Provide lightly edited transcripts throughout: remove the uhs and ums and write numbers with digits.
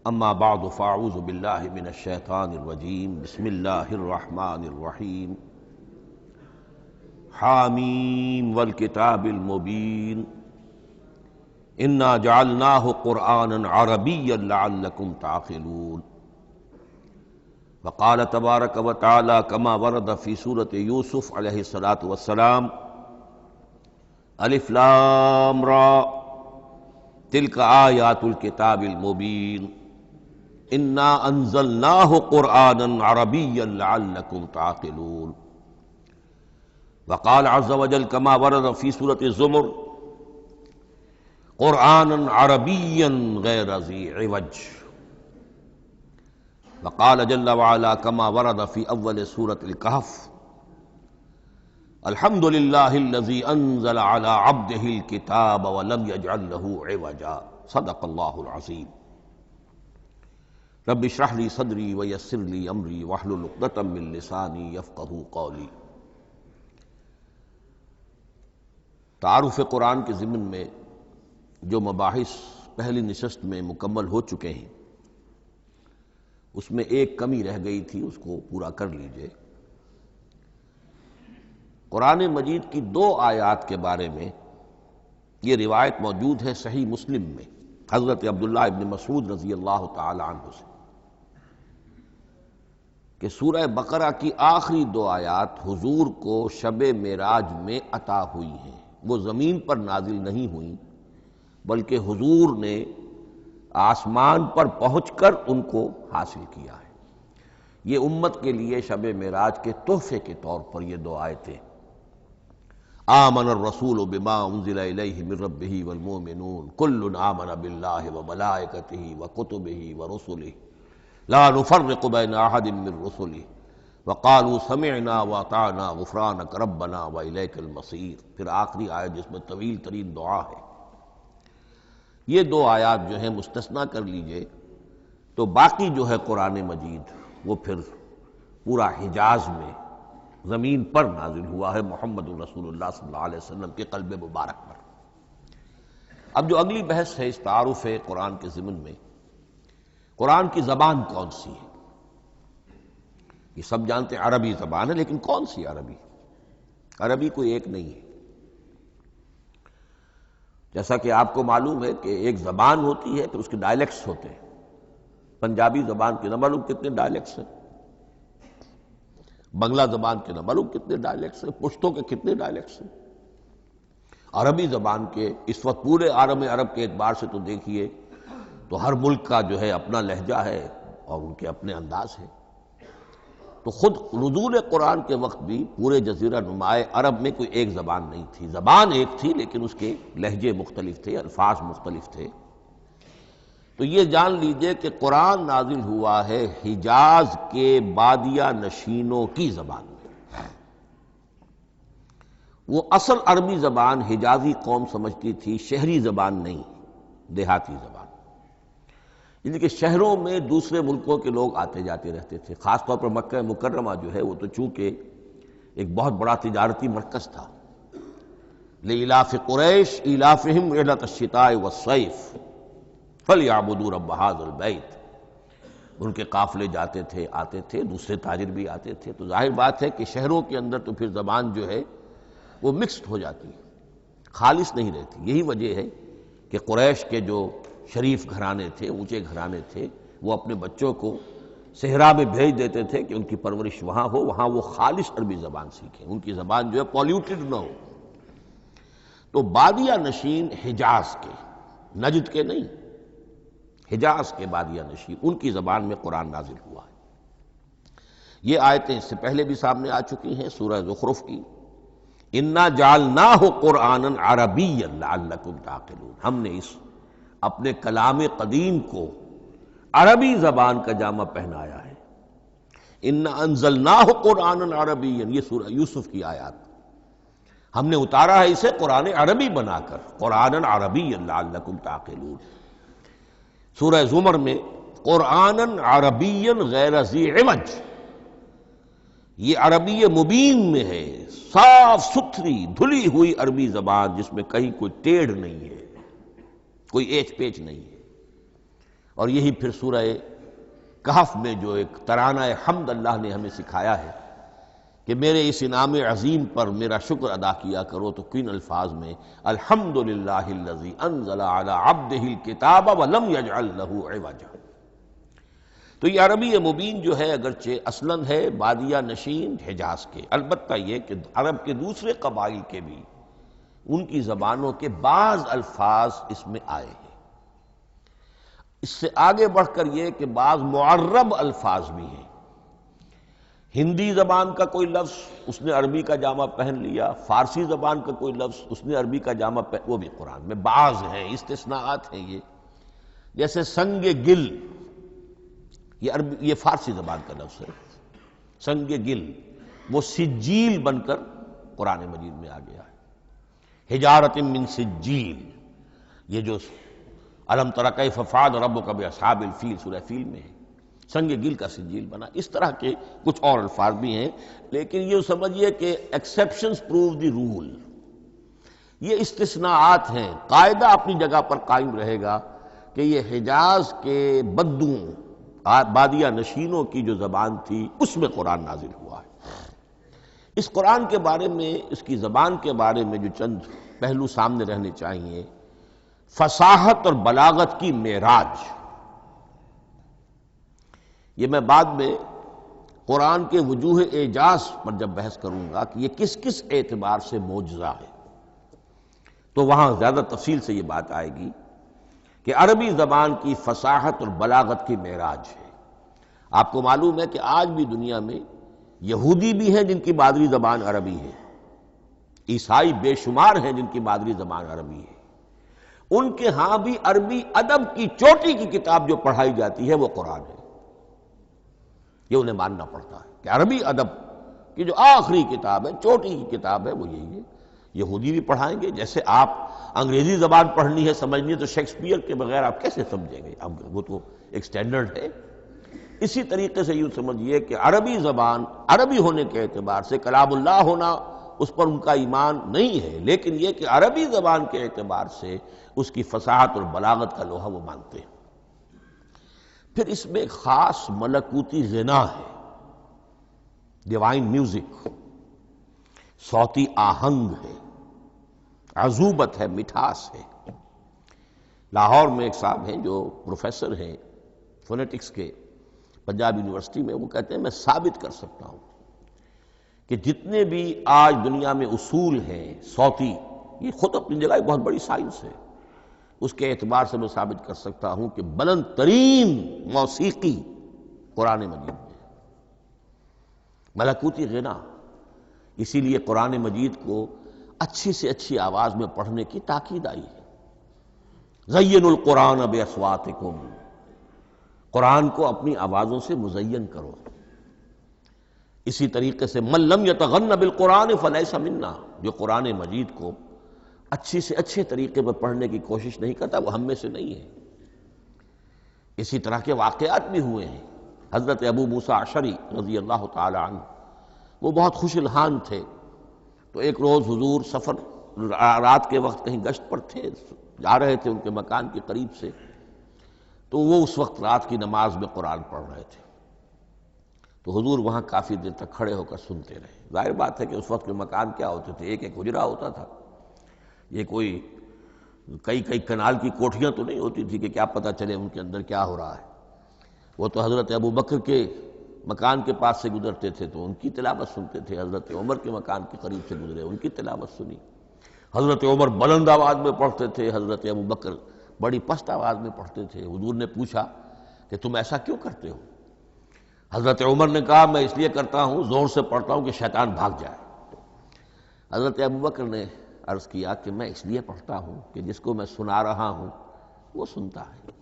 اما بعد فاعوذ باللہ من الشیطان الرجیم بسم اللہ الرحمن الرحیم حامیم والکتاب المبین انا جعلناہ قرآنا عربیا لعلکم تعقلون وقال تبارک وتعالی کما ورد فی سورۃ یوسف علیہ الصلاۃ والسلام الف لام را تلک آیات الکتاب المبین انا انزلناہ قرآنا عربیا لعلکم تعقلون وقال عز وجل کما ورد فی سورۃ الزمر قرآنا عربیا غیر ذی عوج وقال جل وعلا کما ورد فی اول سورۃ الکہف الحمد للہ الذی انزل علی عبدہ الکتاب ولم یجعل لہ عوجا صدق اللہ العظیم رب اشرح لی صدری ویسر لی امری واحلل عقدۃ من لسانی یفقہوا قولی۔ تعارف قرآن کے ضمن میں جو مباحث پہلی نشست میں مکمل ہو چکے ہیں اس میں ایک کمی رہ گئی تھی، اس کو پورا کر لیجئے۔ قرآن مجید کی 2 آیات کے بارے میں یہ روایت موجود ہے صحیح مسلم میں حضرت عبداللہ ابن مسعود رضی اللہ تعالی عنہ سے کہ سورہ بقرہ کی آخری 2 آیات حضور کو شب معراج میں عطا ہوئی ہیں، وہ زمین پر نازل نہیں ہوئیں بلکہ حضور نے آسمان پر پہنچ کر ان کو حاصل کیا ہے۔ یہ امت کے لیے شب معراج کے تحفے کے طور پر یہ 2 آیتیں آمن الرسول بما انزل الیہ من ربہ والمؤمنون کل آمن باللہ وملائکتہ وکتبہ ورسلہ لا نفرق بین احد من رسلہ وقالوا سمعنا واطعنا غفرانک ربنا والیک المصیر، پھر آخری آیت جس میں طویل ترین دعا ہے۔ یہ 2 آیات جو ہیں مستثنیٰ کر لیجئے تو باقی جو ہے قرآن مجید وہ پھر پورا حجاز میں زمین پر نازل ہوا ہے محمد رسول اللہ صلی اللہ علیہ وسلم کے قلب مبارک پر۔ اب جو اگلی بحث ہے اس تعارف قرآن کے ضمن میں، قرآن کی زبان کون سی ہے؟ یہ سب جانتے ہیں عربی زبان ہے، لیکن کون سی عربی؟ عربی کوئی ایک نہیں ہے۔ جیسا کہ آپ کو معلوم ہے کہ ایک زبان ہوتی ہے پھر اس کے ڈائلیکٹس ہوتے ہیں۔ پنجابی زبان کے نہ معلوم کتنے ڈائلیکٹس ہیں، بنگلہ زبان کے نہ معلوم کتنے ڈائلیکٹس ہیں، پشتو کے کتنے ڈائلیکٹس ہیں۔ عربی زبان کے اس وقت پورے عالم عرب کے اعتبار سے تو دیکھیے تو ہر ملک کا جو ہے اپنا لہجہ ہے اور ان کے اپنے انداز ہے۔ تو خود نزول قرآن کے وقت بھی پورے جزیرہ نماء عرب میں کوئی ایک زبان نہیں تھی، زبان ایک تھی لیکن اس کے لہجے مختلف تھے، الفاظ مختلف تھے۔ تو یہ جان لیجئے کہ قرآن نازل ہوا ہے حجاز کے بادیہ نشینوں کی زبان میں۔ وہ اصل عربی زبان حجازی قوم سمجھتی تھی، شہری زبان نہیں، دیہاتی زبان، یعنی کہ شہروں میں دوسرے ملکوں کے لوگ آتے جاتے رہتے تھے، خاص طور پر مکہ مکرمہ جو ہے وہ تو چونکہ ایک بہت بڑا تجارتی مرکز تھا۔ لإلاف قریش ایلافہم رحلۃ الشتاء والصیف فلیعبدوا رب ھذا البیت، ان کے قافلے جاتے تھے، آتے تھے، دوسرے تاجر بھی آتے تھے، تو ظاہر بات ہے کہ شہروں کے اندر تو پھر زبان جو ہے وہ مکسڈ ہو جاتی ہے، خالص نہیں رہتی۔ یہی وجہ ہے کہ قریش کے جو شریف گھرانے تھے، اونچے گھرانے تھے، وہ اپنے بچوں کو صحرا میں بھیج دیتے تھے کہ ان کی پرورش وہاں ہو، وہاں وہ خالص عربی زبان سیکھیں، ان کی زبان جو ہے پولیوٹڈ نہ ہو۔ تو بادیہ نشین حجاز کے، نجد کے نہیں، حجاز کے بادیہ نشین، ان کی زبان میں قرآن نازل ہوا ہے۔ یہ آیتیں اس سے پہلے بھی سامنے آ چکی ہیں سورہ زخرف کی، انا جعلناہ قرآنا عربیا لعلکم تعقلون، ہم نے اس اپنے کلام قدیم کو عربی زبان کا جامہ پہنایا ہے۔ انا انزلناہ قرآنا عربیا، یہ سورہ یوسف کی آیات، ہم نے اتارا ہے اسے قرآن عربی بنا کر، قرآنا عربیا لعلکم تعقلون۔ سورہ زمر میں قرآنا عربیا غیر ذی عوج، یہ عربی مبین میں ہے، صاف ستھری دھلی ہوئی عربی زبان جس میں کہیں کوئی ٹیڑھ نہیں ہے، کوئی ایچ پیچ نہیں ہے۔ اور یہی پھر سورہ کہف میں جو ایک ترانہ حمد اللہ نے ہمیں سکھایا ہے کہ میرے اس انعام عظیم پر میرا شکر ادا کیا کرو، تو کن الفاظ میں الحمدللہ الذی انزل علی عبدہ الکتاب ولم یجعل لہ عوجا۔ تو یہ عربی مبین جو ہے اگرچہ اصلاً ہے بادیہ نشین حجاز کے، البتہ یہ کہ عرب کے دوسرے قبائل کے بھی ان کی زبانوں کے بعض الفاظ اس میں آئے ہیں۔ اس سے آگے بڑھ کر یہ کہ بعض معرب الفاظ بھی ہیں۔ ہندی زبان کا کوئی لفظ اس نے عربی کا جامہ پہن لیا، فارسی زبان کا کوئی لفظ اس نے عربی کا جامہ پہن، وہ بھی قرآن میں بعض ہیں، استثناءات ہیں یہ۔ جیسے سنگ گل، یہ فارسی زبان کا لفظ ہے، سنگ گل، وہ سجیل بن کر قرآن مجید میں آ گیا ہے۔ حجارۃ من سجیل، یہ جو الم تر کیف فعل ربک باصحاب الفیل سورہ فیل میں ہے، سنگ گل کا سجیل بنا۔ اس طرح کے کچھ اور الفاظ بھی ہیں، لیکن یہ سمجھیے کہ ایکسیپشنز پروو دی رول، یہ استثناءات ہیں، قاعدہ اپنی جگہ پر قائم رہے گا کہ یہ حجاز کے بدوؤں بادیہ نشینوں کی جو زبان تھی اس میں قرآن نازل ہوا ہے۔ اس قرآن کے بارے میں، اس کی زبان کے بارے میں جو چند پہلو سامنے رہنے چاہیے، فصاحت اور بلاغت کی معراج۔ یہ میں بعد میں قرآن کے وجوہ اعجاز پر جب بحث کروں گا کہ یہ کس کس اعتبار سے معجزہ ہے، تو وہاں زیادہ تفصیل سے یہ بات آئے گی کہ عربی زبان کی فصاحت اور بلاغت کی معراج ہے۔ آپ کو معلوم ہے کہ آج بھی دنیا میں یہودی بھی ہیں جن کی مادری زبان عربی ہے، عیسائی بے شمار ہیں جن کی مادری زبان عربی ہے، ان کے ہاں بھی عربی ادب کی چوٹی کی کتاب جو پڑھائی جاتی ہے وہ قرآن ہے۔ یہ انہیں ماننا پڑتا ہے کہ عربی ادب کی جو آخری کتاب ہے، چوٹی کی کتاب ہے، وہ یہی ہے۔ یہودی بھی پڑھائیں گے، جیسے آپ انگریزی زبان پڑھنی ہے، سمجھنی ہے، تو شیکسپیئر کے بغیر آپ کیسے سمجھیں گے؟ اب وہ تو ایک سٹینڈرڈ ہے۔ اسی طریقے سے یوں سمجھیے کہ عربی زبان عربی ہونے کے اعتبار سے کلام اللہ ہونا اس پر ان کا ایمان نہیں ہے، لیکن یہ کہ عربی زبان کے اعتبار سے اس کی فصاحت اور بلاغت کا لوہا وہ مانتے ہیں۔ پھر اس میں ایک خاص ملکوتی غنا ہے، ڈیوائن میوزک، صوتی آہنگ ہے، عذوبت ہے، مٹھاس ہے۔ لاہور میں ایک صاحب ہیں جو پروفیسر ہیں فونیٹکس کے پنجاب یونیورسٹی میں، وہ کہتے ہیں میں ثابت کر سکتا ہوں کہ جتنے بھی آج دنیا میں اصول ہیں صوتی، یہ خود اپنی جگہ ایک بہت بڑی سائنس ہے، اس کے اعتبار سے میں ثابت کر سکتا ہوں کہ بلند ترین موسیقی قرآن مجید میں ہے، ملکوتی غنا۔ اسی لیے قرآن مجید کو اچھی سے اچھی آواز میں پڑھنے کی تاکید آئی ہے۔ زینوا القرآن باصواتکم، قرآن کو اپنی آوازوں سے مزین کرو۔ اسی طریقے سے من لم یتغن بالقرآن فلیس منا، جو قرآن مجید کو اچھی سے اچھے طریقے پر پڑھنے کی کوشش نہیں کرتا وہ ہم میں سے نہیں ہے۔ اسی طرح کے واقعات بھی ہوئے ہیں۔ حضرت ابو موسیٰ اشعری رضی اللہ تعالی عنہ، وہ بہت خوش الحان تھے، تو ایک روز حضور سفر رات کے وقت کہیں گشت پر تھے، جا رہے تھے ان کے مکان کے قریب سے، تو وہ اس وقت رات کی نماز میں قرآن پڑھ رہے تھے، تو حضور وہاں کافی دیر تک کھڑے ہو کر سنتے رہے۔ ظاہر بات ہے کہ اس وقت کے مکان کیا ہوتے تھے، ایک ایک حجرہ ہوتا تھا، یہ کوئی کئی کنال کی کوٹھیاں تو نہیں ہوتی تھی کہ کیا پتہ چلے ان کے اندر کیا ہو رہا ہے۔ وہ تو حضرت ابو بکر کے مکان کے پاس سے گزرتے تھے تو ان کی تلاوت سنتے تھے، حضرت عمر کے مکان کے قریب سے گزرے ان کی تلاوت سنی۔ حضرت عمر بلند آواز میں پڑھتے تھے، حضرت ابو بکر بڑی پست آواز میں پڑھتے تھے۔ حضور نے پوچھا کہ تم ایسا کیوں کرتے ہو؟ حضرت عمر نے کہا میں اس لیے کرتا ہوں، زور سے پڑھتا ہوں کہ شیطان بھاگ جائے۔ حضرت ابو بکر نے عرض کیا کہ میں اس لیے پڑھتا ہوں کہ جس کو میں سنا رہا ہوں وہ سنتا ہے،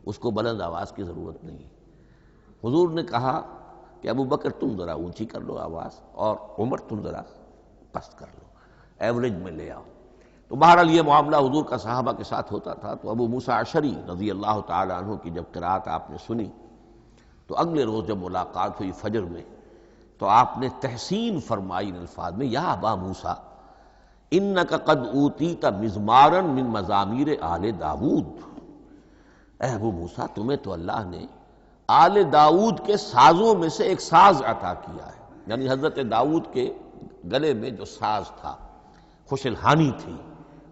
اس کو بلند آواز کی ضرورت نہیں۔ حضور نے کہا کہ ابو بکر تم ذرا اونچی کر لو آواز، اور عمر تم ذرا پست کر لو، ایوریج میں لے آؤ۔ تو بہرحال یہ معاملہ حضور کا صحابہ کے ساتھ ہوتا تھا۔ تو ابو موسیٰ اشعری رضی اللہ تعالی عنہ کی جب قرأت آپ نے سنی، تو اگلے روز جب ملاقات ہوئی فجر میں، تو آپ نے تحسین فرمائی ان الفاظ میں، یا ابا موسیٰ انک قد اوتیت مزمارا من مزامیر آل داود، اے ابو موسیٰ تمہیں تو اللہ نے آل داؤد کے سازوں میں سے ایک ساز عطا کیا ہے، یعنی حضرت داؤد کے گلے میں جو ساز تھا، خوش الحانی تھی،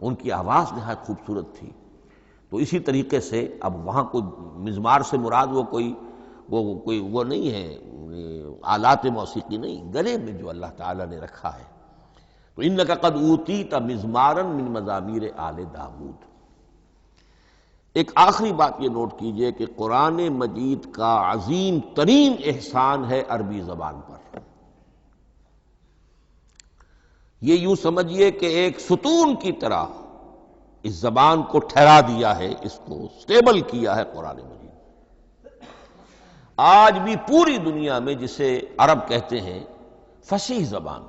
ان کی آواز نہایت خوبصورت تھی۔ تو اسی طریقے سے اب وہاں کوئی مزمار سے مراد وہ نہیں ہے، آلات موسیقی نہیں، گلے میں جو اللہ تعالیٰ نے رکھا ہے۔ تو انک قد اوتیت مزمارا من مزامیر آل داؤد۔ ایک آخری بات یہ نوٹ کیجئے کہ قرآن مجید کا عظیم ترین احسان ہے عربی زبان پر۔ یہ یوں سمجھیے کہ ایک ستون کی طرح اس زبان کو ٹھہرا دیا ہے، اس کو سٹیبل کیا ہے قرآن مجید۔ آج بھی پوری دنیا میں جسے عرب کہتے ہیں فصیح زبان،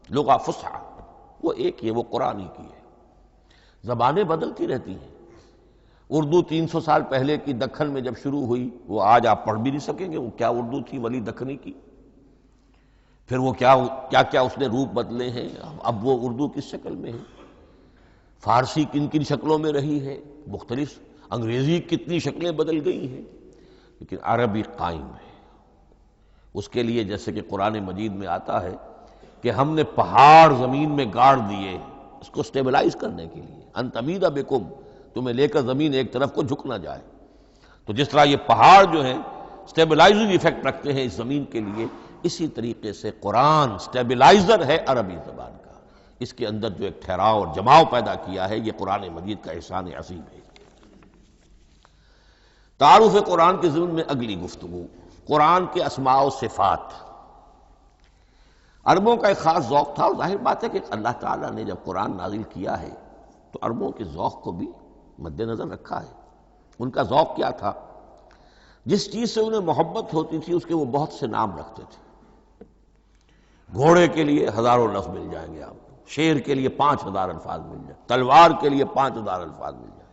لغہ فصحی، وہ ایک ہے، وہ قرآن ہی کی ہے۔ زبانیں بدلتی رہتی ہیں۔ اردو 300 سال پہلے کی دکن میں جب شروع ہوئی، وہ آج آپ پڑھ بھی نہیں سکیں گے وہ کیا اردو تھی ولی دکنی کی۔ پھر وہ کیا اس نے روپ بدلے ہیں، اب وہ اردو کس شکل میں ہے، فارسی کن کن شکلوں میں رہی ہے، مختلف انگریزی کتنی شکلیں بدل گئی ہیں، لیکن عربی قائم ہے۔ اس کے لیے جیسے کہ قرآن مجید میں آتا ہے کہ ہم نے پہاڑ زمین میں گاڑ دیے اس کو سٹیبلائز کرنے کے لیے، ان تمید بکم، تمہیں لے کر زمین ایک طرف کو جھک نہ جائے۔ تو جس طرح یہ پہاڑ جو ہیں سٹیبلائزنگ ایفیکٹ رکھتے ہیں اس زمین کے لیے، اسی طریقے سے قرآن سٹیبلائزر ہے عربی زبان کا۔ اس کے اندر جو ایک ٹھہراؤ اور جماؤ پیدا کیا ہے، یہ قرآن مجید کا احسان عظیم ہے۔ تعارف قرآن کے ضمن میں اگلی گفتگو، قرآن کے اسماء و صفات۔ عربوں کا ایک خاص ذوق تھا، اور ظاہر بات ہے کہ اللہ تعالیٰ نے جب قرآن نازل کیا ہے تو عربوں کے ذوق کو بھی مد نظر رکھا ہے۔ ان کا ذوق کیا تھا؟ جس چیز سے انہیں محبت ہوتی تھی اس کے وہ بہت سے نام رکھتے تھے۔ گھوڑے کے لیے ہزاروں لفظ مل جائیں گے آپ کو، شیر کے لیے 5000 الفاظ مل جائیں، تلوار کے لیے 5000 الفاظ مل جائیں،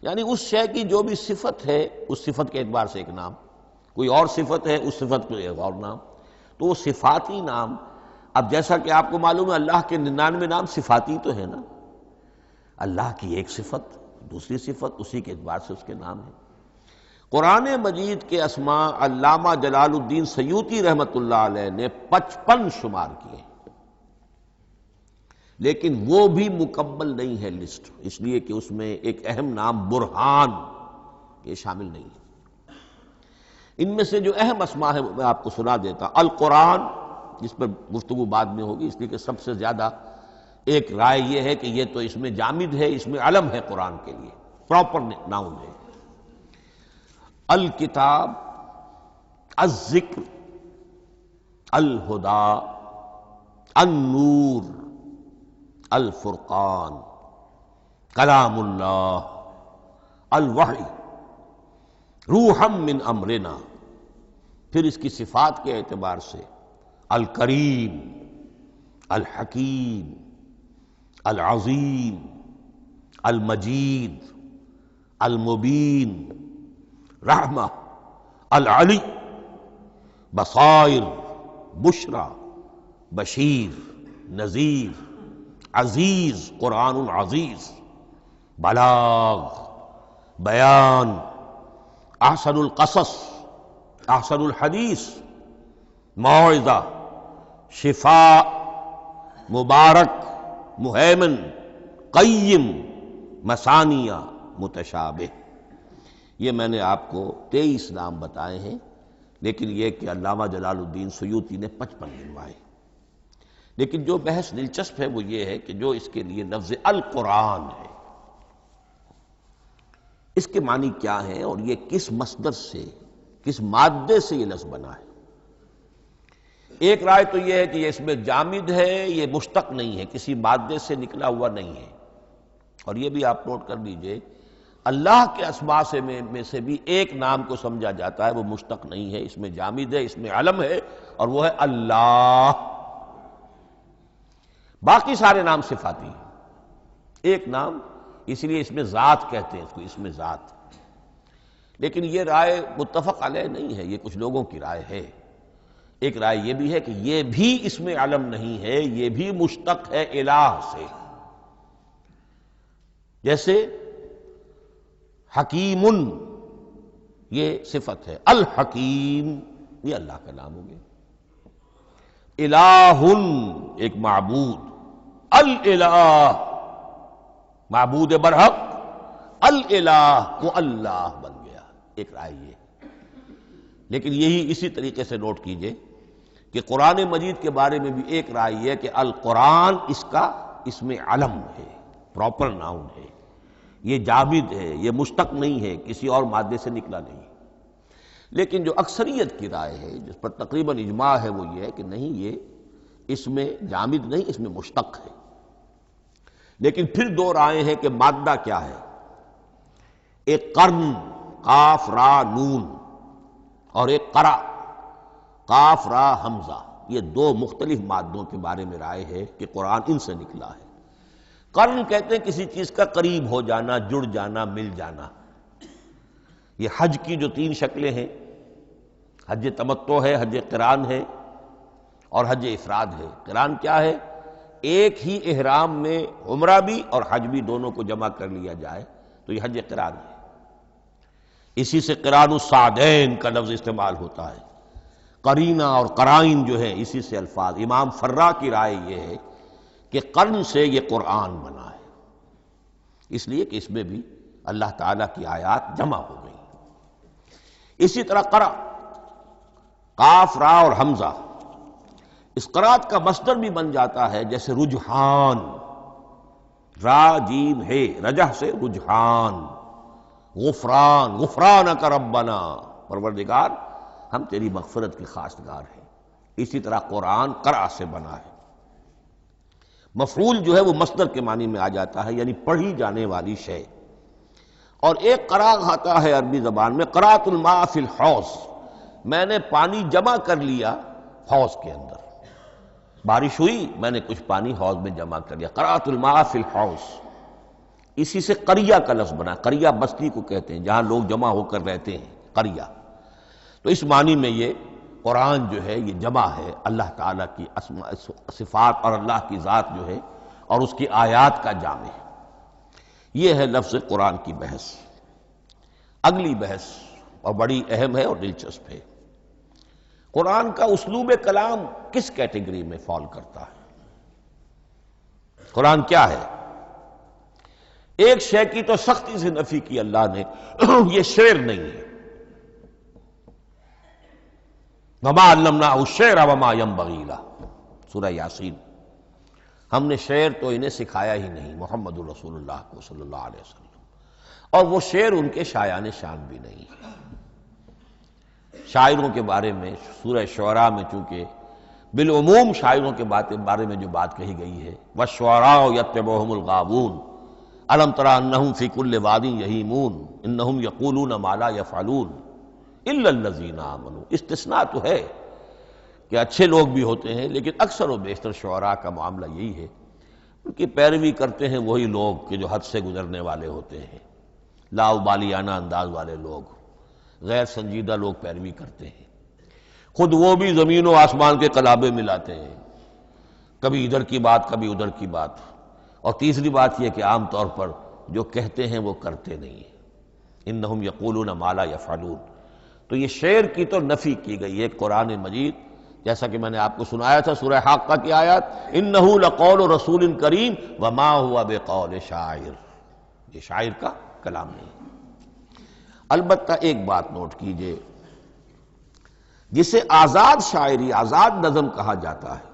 یعنی اس شے کی جو بھی صفت ہے اس صفت کے اعتبار سے ایک نام، کوئی اور صفت ہے اس صفت کے ایک اور نام۔ تو وہ صفاتی نام، اب جیسا کہ آپ کو معلوم ہے اللہ کے 99 نام صفاتی تو ہے نا، اللہ کی ایک صفت دوسری صفت، اسی کے اعتبار سے اس کے نام ہیں۔ قرآن مجید کے اسماء علامہ جلال الدین سیوطی رحمۃ اللہ علیہ نے 55 شمار کیے، لیکن وہ بھی مکمل نہیں ہے لسٹ، اس لیے کہ اس میں ایک اہم نام برہان یہ شامل نہیں ہے۔ ان میں سے جو اہم اسماء ہے وہ میں آپ کو سنا دیتا۔ القرآن، جس پر گفتگو بعد میں ہوگی، اس لیے کہ سب سے زیادہ ایک رائے یہ ہے کہ یہ تو اس میں جامد ہے، اس میں علم ہے قرآن کے لیے، پراپر ناؤن ہے۔ الکتاب، الذکر، الہدی، النور، الفرقان، کلام اللہ، الوحی، روحا من امرنا۔ پھر اس کی صفات کے اعتبار سے الکریم، الحکیم، العظیم، المجید، المبین، رحمہ، العلی، بصائر، بشرا، بشیر، نذیر، عزیز، قرآن عزیز، بلاغ، بیان، احسن القصص، احسن الحدیث، موعظہ، شفاء، مبارک، مہیمن، قیم، مثانیہ، متشابہ۔ یہ میں نے آپ کو 23 نام بتائے ہیں، لیکن یہ کہ علامہ جلال الدین سیوطی نے 55 گنوائے۔ لیکن جو بحث دلچسپ ہے وہ یہ ہے کہ جو اس کے لیے لفظ القرآن ہے، اس کے معنی کیا ہے اور یہ کس مصدر سے، کس مادے سے یہ لفظ بنا ہے۔ ایک رائے تو یہ ہے کہ یہ اس میں جامد ہے، یہ مشتق نہیں ہے، کسی مادے سے نکلا ہوا نہیں ہے۔ اور یہ بھی آپ نوٹ کر لیجئے، اللہ کے اسماء میں سے بھی ایک نام کو سمجھا جاتا ہے وہ مشتق نہیں ہے، اس میں جامد ہے، اس میں علم ہے، اور وہ ہے اللہ۔ باقی سارے نام صفاتی ہیں، ایک نام، اس لیے اس میں ذات کہتے ہیں، اس کو اس میں ذات۔ لیکن یہ رائے متفق علیہ نہیں ہے، یہ کچھ لوگوں کی رائے ہے۔ ایک رائے یہ بھی ہے کہ یہ بھی اس میں علم نہیں ہے، یہ بھی مشتق ہے الہ سے۔ جیسے حکیم یہ صفت ہے، الحکیم یہ اللہ کا نام ہو گیا، الہ ایک معبود، الالہ معبود برحق، الالہ وہ اللہ بن گیا، ایک رائے یہ۔ لیکن یہی اسی طریقے سے نوٹ کیجئے کہ قرآن مجید کے بارے میں بھی ایک رائے یہ ہے کہ القرآن اس کا اسم علم ہے، پراپر ناؤن ہے، یہ جامد ہے، یہ مشتق نہیں ہے، کسی اور مادے سے نکلا نہیں۔ لیکن جو اکثریت کی رائے ہے، جس پر تقریباً اجماع ہے، وہ یہ ہے کہ نہیں، یہ اس میں جامد نہیں، اس میں مشتق ہے۔ لیکن پھر دو رائے ہیں کہ مادہ کیا ہے۔ ایک قرن قاف را نون اور ایک قرا قاف را حمزہ، یہ دو مختلف مادوں کے بارے میں رائے ہے کہ قرآن ان سے نکلا ہے۔ قرن کہتے ہیں کسی چیز کا قریب ہو جانا، جڑ جانا، مل جانا۔ یہ حج کی جو تین شکلیں ہیں، حج تمتع ہے، حج قران ہے اور حج افراد ہے۔ قران کیا ہے؟ ایک ہی احرام میں عمرہ بھی اور حج بھی دونوں کو جمع کر لیا جائے تو یہ حج قران ہے۔ اسی سے قران الصعدین کا لفظ استعمال ہوتا ہے۔ قرینہ اور قرائن جو ہے اسی سے الفاظ۔ امام فرا کی رائے یہ ہے کہ قرن سے یہ قرآن بنا ہے، اس لیے کہ اس میں بھی اللہ تعالیٰ کی آیات جمع ہو گئی۔ اسی طرح قرأ قاف را اور حمزہ، اس قرات کا مصدر بھی بن جاتا ہے، جیسے رجحان، را جیم ہے، رجح سے رجحان، غفران، غفرانک ربنا، پروردگار ہم تیری مغفرت کے خواستگار ہیں۔ اسی طرح قرآن قرأ سے بنا ہے۔ مفعول جو ہے وہ مصدر کے معنی میں آ جاتا ہے، یعنی پڑھی جانے والی شے۔ اور ایک قرأ آتا ہے عربی زبان میں، قرأت الماء فی الحوض، میں نے پانی جمع کر لیا حوض کے اندر، بارش ہوئی میں نے کچھ پانی حوض میں جمع کر لیا، قرأت الماء فی الحوض۔ اسی سے قریہ کا لفظ بنا، قریہ بستی کو کہتے ہیں جہاں لوگ جمع ہو کر رہتے ہیں، قریہ۔ تو اس معنی میں یہ قرآن جو ہے یہ جمع ہے اللہ تعالیٰ کی اسماء صفات اور اللہ کی ذات جو ہے اور اس کی آیات کا جامع ہے۔ یہ ہے لفظ قرآن کی بحث۔ اگلی بحث اور بڑی اہم ہے اور دلچسپ ہے، قرآن کا اسلوب کلام کس کیٹیگری میں فال کرتا ہے؟ قرآن کیا ہے؟ ایک شے کی تو سختی سے نفی کی اللہ نے، یہ شعر نہیں ہے۔ وما علمناہ الشعر وما ينبغی لہ، سورہ یاسین۔ ہم نے شعر تو انہیں سکھایا ہی نہیں، محمد الرسول اللہ کو صلی اللہ علیہ وسلم، اور وہ شعر ان کے شایان شان بھی نہیں۔ شاعروں کے بارے میں سورہ شعراء میں چونکہ بالعموم شاعروں کے بارے میں جو بات کہی گئی ہے، وَالشُّعَرَاءُ يَتَّبِعُهُمُ الْغَاوُونَ أَلَمْ تَرَ أَنَّهُمْ فِي كُلِّ وَادٍ يَهِيمُونَ إِنَّهُمْ يَقُولُونَ مَا لَا يَفْعَلُونَ إِلَّا الَّذِينَ آمَنُوا۔ استثناء تو ہے کہ اچھے لوگ بھی ہوتے ہیں، لیکن اکثر و بیشتر شعراء کا معاملہ یہی ہے، ان کی پیروی کرتے ہیں وہی لوگ کہ جو حد سے گزرنے والے ہوتے ہیں، لاؤبالیانہ انداز والے لوگ، غیر سنجیدہ لوگ پیروی کرتے ہیں۔ خود وہ بھی زمین و آسمان کے قلابے ملاتے ہیں، کبھی ادھر کی بات کبھی ادھر کی بات۔ اور تیسری بات یہ کہ عام طور پر جو کہتے ہیں وہ کرتے نہیں ہیں، انہم یقولون ما لا یفعلون۔ تو یہ شعر کی تو نفی کی گئی ہے قرآن مجید، جیسا کہ میں نے آپ کو سنایا تھا سورہ حاقہ کی آیات، انہ لقول رسول کریم وما هو بقول شاعر، یہ شاعر کا کلام نہیں۔ البتہ ایک بات نوٹ کیجئے، جسے آزاد شاعری، آزاد نظم کہا جاتا ہے،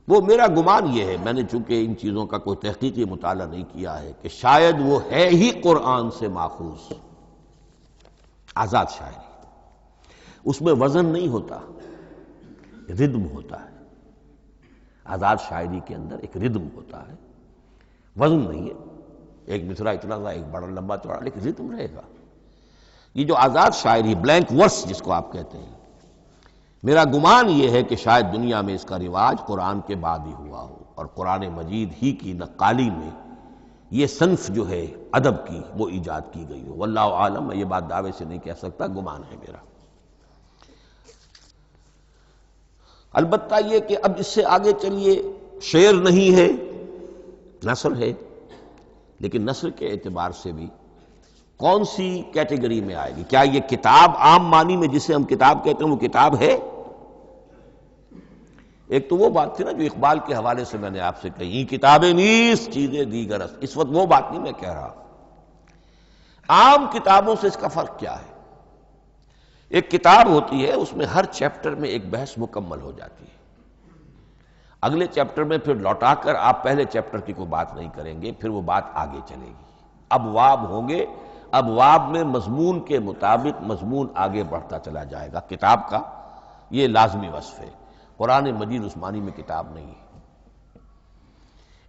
وہ میرا گمان یہ ہے، میں نے چونکہ ان چیزوں کا کوئی تحقیقی مطالعہ نہیں کیا ہے، کہ شاید وہ ہے ہی قرآن سے ماخوذ آزاد شاعری۔ اس میں وزن نہیں ہوتا، ردم ہوتا ہے۔ آزاد شاعری کے اندر ایک ردم ہوتا ہے، وزن نہیں ہے، ایک مصرع اتنا سا، ایک بڑا لمبا چوڑا، لیکن ردم رہے گا۔ یہ جو آزاد شاعری، بلینک ورس جس کو آپ کہتے ہیں، میرا گمان یہ ہے کہ شاید دنیا میں اس کا رواج قرآن کے بعد ہی ہوا ہو، اور قرآن مجید ہی کی نقالی میں یہ صنف جو ہے ادب کی وہ ایجاد کی گئی ہو۔ واللہ عالم، میں یہ بات دعوے سے نہیں کہہ سکتا، گمان ہے میرا۔ البتہ یہ کہ اب اس سے آگے چلیے، شعر نہیں ہے، نثر ہے، لیکن نثر کے اعتبار سے بھی کون سی کیٹیگری میں آئے گی؟ کیا یہ کتاب عام معنی میں جسے ہم کتاب کہتے ہیں وہ کتاب ہے؟ ایک تو وہ بات تھی نا جو اقبال کے حوالے سے میں نے آپ سے کہی، کتابیں نیز چیزیں دیگر است، اس وقت وہ بات نہیں میں کہہ رہا۔ عام کتابوں سے اس کا فرق کیا ہے؟ ایک کتاب ہوتی ہے، اس میں ہر چیپٹر میں ایک بحث مکمل ہو جاتی ہے، اگلے چیپٹر میں پھر لوٹا کر آپ پہلے چیپٹر کی کوئی بات نہیں کریں گے، پھر وہ بات آگے چلے گی، ابواب ہوں گے، ابواب میں مضمون کے مطابق مضمون آگے بڑھتا چلا جائے گا۔ کتاب کا یہ لازمی وصف ہے۔ قرآن مجید عثمانی میں کتاب نہیں ہے،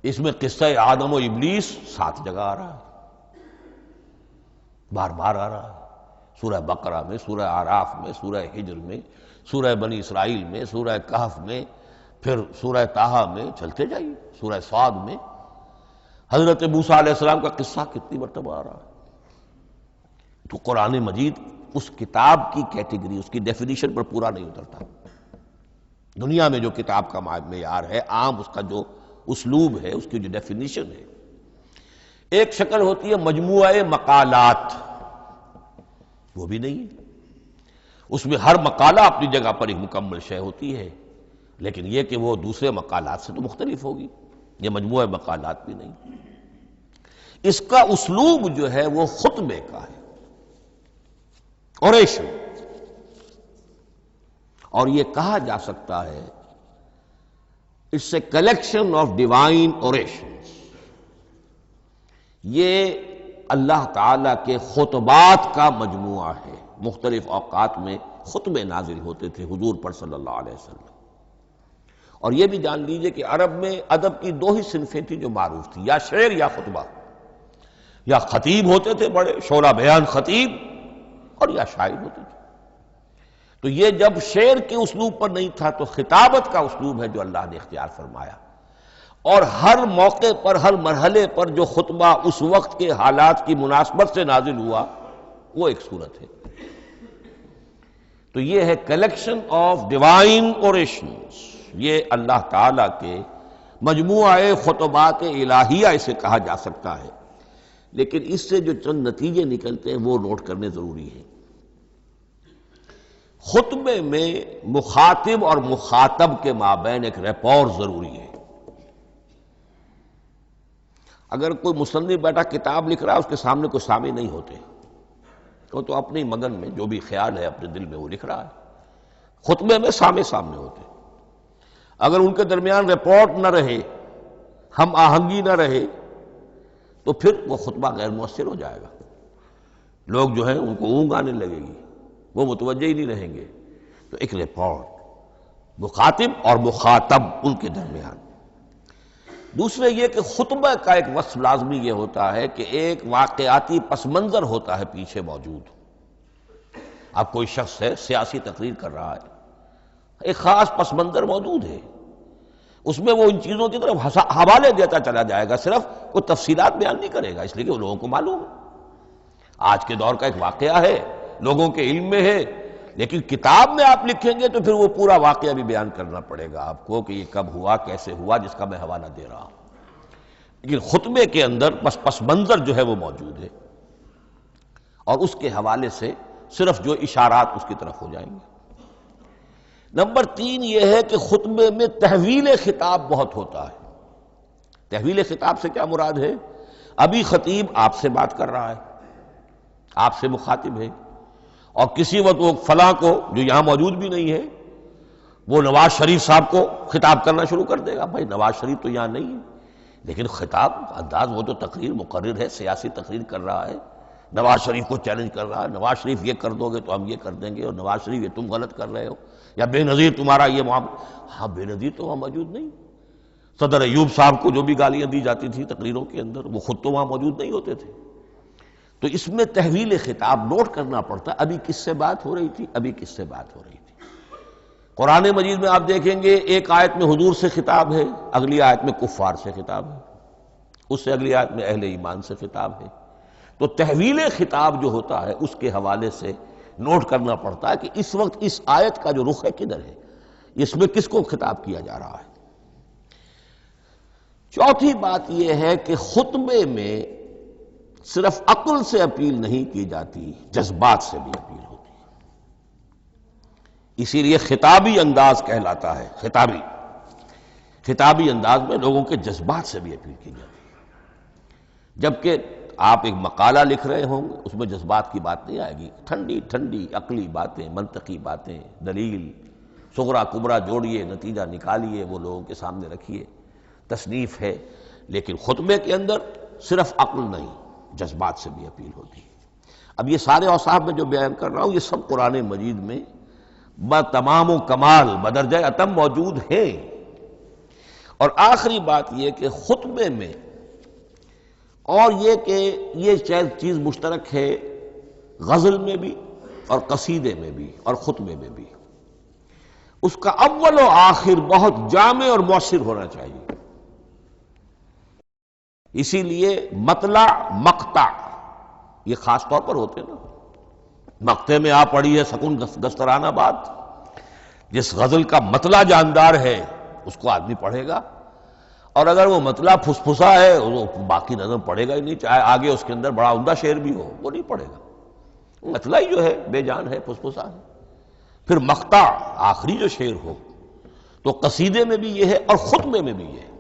اس میں قصہ آدم و ابلیس 7 جگہ آ رہا ہے، بار بار آ رہا ہے، سورہ بقرہ میں، سورہ اعراف میں، سورہ ہجر میں، سورہ بنی اسرائیل میں، سورہ کہف میں، پھر سورہ طٰہٰ میں، چلتے جائیے، سورہ صاد میں حضرت موسیٰ علیہ السلام کا قصہ کتنی مرتبہ آ رہا ہے۔ تو قرآن مجید اس کتاب کی کیٹیگری، اس کی ڈیفینیشن پر پورا نہیں اترتا۔ دنیا میں جو کتاب کا معیار ہے، عام اس کا جو اسلوب ہے، اس کی جو ڈیفینیشن ہے، ایک شکل ہوتی ہے مجموعہ مقالات، وہ بھی نہیں ہے، اس میں ہر مقالہ اپنی جگہ پر ایک مکمل شے ہوتی ہے، لیکن یہ کہ وہ دوسرے مقالات سے تو مختلف ہوگی، یہ مجموعہ مقالات بھی نہیں۔ اس کا اسلوب جو ہے وہ خطبے کا ہے، اوریشن، اور یہ کہا جا سکتا ہے it's a collection of divine orations, یہ اللہ تعالی کے خطبات کا مجموعہ ہے۔ مختلف اوقات میں خطبے نازل ہوتے تھے حضور پر صلی اللہ علیہ وسلم، اور یہ بھی جان لیجئے کہ عرب میں ادب کی 2 ہی صنفیں تھیں جو معروف تھیں، یا شعر یا خطبہ، یا خطیب ہوتے تھے بڑے شعرا بیان خطیب، اور یا شاعر ہوتے تھے۔ تو یہ جب شعر کے اسلوب پر نہیں تھا تو خطابت کا اسلوب ہے جو اللہ نے اختیار فرمایا، اور ہر موقع پر، ہر مرحلے پر جو خطبہ اس وقت کے حالات کی مناسبت سے نازل ہوا وہ ایک صورت ہے۔ تو یہ ہے کلیکشن آف ڈیوائن اوریشنز، یہ اللہ تعالیٰ کے مجموعہ خطبات الہیہ اسے کہا جا سکتا ہے، لیکن اس سے جو چند نتیجے نکلتے ہیں وہ نوٹ کرنے ضروری ہیں۔ خطبے میں مخاطب اور مخاطب کے مابین ایک ریپور ضروری ہے۔ اگر کوئی مصنف بیٹا کتاب لکھ رہا ہے، اس کے سامنے کوئی سامع نہیں ہوتے، وہ تو اپنی مگن میں جو بھی خیال ہے اپنے دل میں وہ لکھ رہا ہے۔ خطبے میں سامع سامنے ہوتے، اگر ان کے درمیان رپورٹ نہ رہے، ہم آہنگی نہ رہے، تو پھر وہ خطبہ غیر مؤثر ہو جائے گا، لوگ جو ہیں ان کو اونگ آنے لگے گی، وہ متوجہ ہی نہیں رہیں گے۔ تو ایک رپورٹ مخاطب اور مخاطب ان کے درمیان۔ دوسرے یہ کہ خطبہ کا ایک وصف لازمی یہ ہوتا ہے کہ ایک واقعاتی پس منظر ہوتا ہے پیچھے موجود۔ اب کوئی شخص ہے سیاسی تقریر کر رہا ہے، ایک خاص پس منظر موجود ہے، اس میں وہ ان چیزوں کی طرف حوالے دیتا چلا جائے گا، صرف کوئی تفصیلات بیان نہیں کرے گا، اس لیے کہ وہ لوگوں کو معلوم ہے آج کے دور کا ایک واقعہ ہے، لوگوں کے علم میں ہے، لیکن کتاب میں آپ لکھیں گے تو پھر وہ پورا واقعہ بھی بیان کرنا پڑے گا آپ کو کہ یہ کب ہوا، کیسے ہوا، جس کا میں حوالہ دے رہا ہوں۔ لیکن خطبے کے اندر پس منظر جو ہے وہ موجود ہے، اور اس کے حوالے سے صرف جو اشارات اس کی طرف ہو جائیں گے۔ نمبر 3 یہ ہے کہ خطبے میں تحویل خطاب بہت ہوتا ہے۔ تحویل خطاب سے کیا مراد ہے؟ ابھی خطیب آپ سے بات کر رہا ہے، آپ سے مخاطب ہے، اور کسی وقت وہ فلاں کو جو یہاں موجود بھی نہیں ہے، وہ نواز شریف صاحب کو خطاب کرنا شروع کر دے گا۔ بھائی نواز شریف تو یہاں نہیں ہے، لیکن خطاب انداز وہ تو تقریر مقرر ہے، سیاسی تقریر کر رہا ہے، نواز شریف کو چیلنج کر رہا ہے، نواز شریف یہ کر دو گے تو ہم یہ کر دیں گے، اور نواز شریف یہ تم غلط کر رہے ہو، یا بے نظیر تمہارا یہ معاملہ۔ ہاں بے نظیر تو وہاں موجود نہیں، صدر ایوب صاحب کو جو بھی گالیاں دی جاتی تھی تقریروں کے اندر، وہ خود تو وہاں موجود نہیں ہوتے تھے۔ تو اس میں تحویل خطاب نوٹ کرنا پڑتا، ابھی کس سے بات ہو رہی تھی، ابھی کس سے بات ہو رہی تھی۔ قرآن مجید میں آپ دیکھیں گے ایک آیت میں حضور سے خطاب ہے، اگلی آیت میں کفار سے خطاب ہے، اس سے اگلی آیت میں اہل ایمان سے خطاب ہے۔ تو تحویل خطاب جو ہوتا ہے اس کے حوالے سے نوٹ کرنا پڑتا ہے کہ اس وقت اس آیت کا جو رخ ہے کدھر ہے، اس میں کس کو خطاب کیا جا رہا ہے۔ چوتھی بات یہ ہے کہ خطبے میں صرف عقل سے اپیل نہیں کی جاتی، جذبات سے بھی اپیل ہوتی ہے۔ اسی لیے خطابی انداز کہلاتا ہے، خطابی انداز میں لوگوں کے جذبات سے بھی اپیل کی جاتی ہے۔ جبکہ آپ ایک مقالہ لکھ رہے ہوں گے، اس میں جذبات کی بات نہیں آئے گی، ٹھنڈی ٹھنڈی عقلی باتیں، منطقی باتیں، دلیل صغرا کبرا جوڑیے، نتیجہ نکالیے، وہ لوگوں کے سامنے رکھیے، تصنیف ہے۔ لیکن خطبے کے اندر صرف عقل نہیں، جذبات سے بھی اپیل ہوتی ہے۔ اب یہ سارے اوصاف میں جو بیان کر رہا ہوں، یہ سب قرآن مجید میں بتمام و کمال بدرجہ اتم موجود ہیں۔ اور آخری بات یہ کہ خطبے میں، اور یہ کہ یہ چیز مشترک ہے غزل میں بھی اور قصیدے میں بھی اور خطبے میں بھی، اس کا اول و آخر بہت جامع اور مؤثر ہونا چاہیے۔ اسی لیے مطلع مقطع یہ خاص طور پر ہوتے ہیں نا۔ مقطع میں آپ پڑھی ہے سکون گسترانہ بات، جس غزل کا مطلع جاندار ہے اس کو آدمی پڑھے گا، اور اگر وہ مطلع پھسپھسا ہے وہ باقی نظم پڑھے گا ہی نہیں، چاہے آگے اس کے اندر بڑا عمدہ شعر بھی ہو وہ نہیں پڑھے گا۔ مطلع ہی جو ہے بے جان ہے، پھسپھسا ہے۔ پھر مقطع آخری جو شعر ہو، تو قصیدے میں بھی یہ ہے اور خطبے میں بھی یہ ہے۔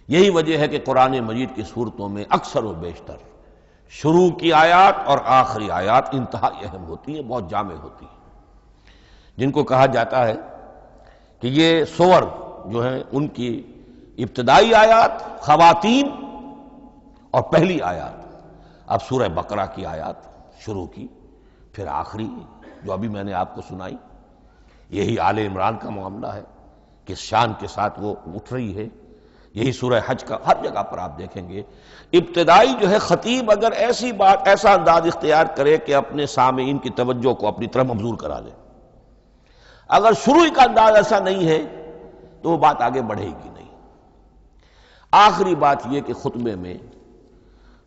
یہی وجہ ہے کہ قرآن مجید کی صورتوں میں اکثر و بیشتر شروع کی آیات اور آخری آیات انتہائی اہم ہوتی ہیں، بہت جامع ہوتی ہیں، جن کو کہا جاتا ہے کہ یہ سور جو ہیں ان کی ابتدائی آیات، خواتین اور پہلی آیات۔ اب سورہ بقرہ کی آیات شروع کی، پھر آخری جو ابھی میں نے آپ کو سنائی، یہی آل عمران کا معاملہ ہے، کس شان کے ساتھ وہ اٹھ رہی ہے۔ یہی سورہ حج کا ہر جگہ پر آپ دیکھیں گے ابتدائی جو ہے خطیب اگر ایسی بات، ایسا انداز اختیار کرے کہ اپنے سامعین کی توجہ کو اپنی طرف مبذول کرا دے، اگر شروع کا انداز ایسا نہیں ہے تو وہ بات آگے بڑھے گی نہیں۔ آخری بات یہ کہ خطبے میں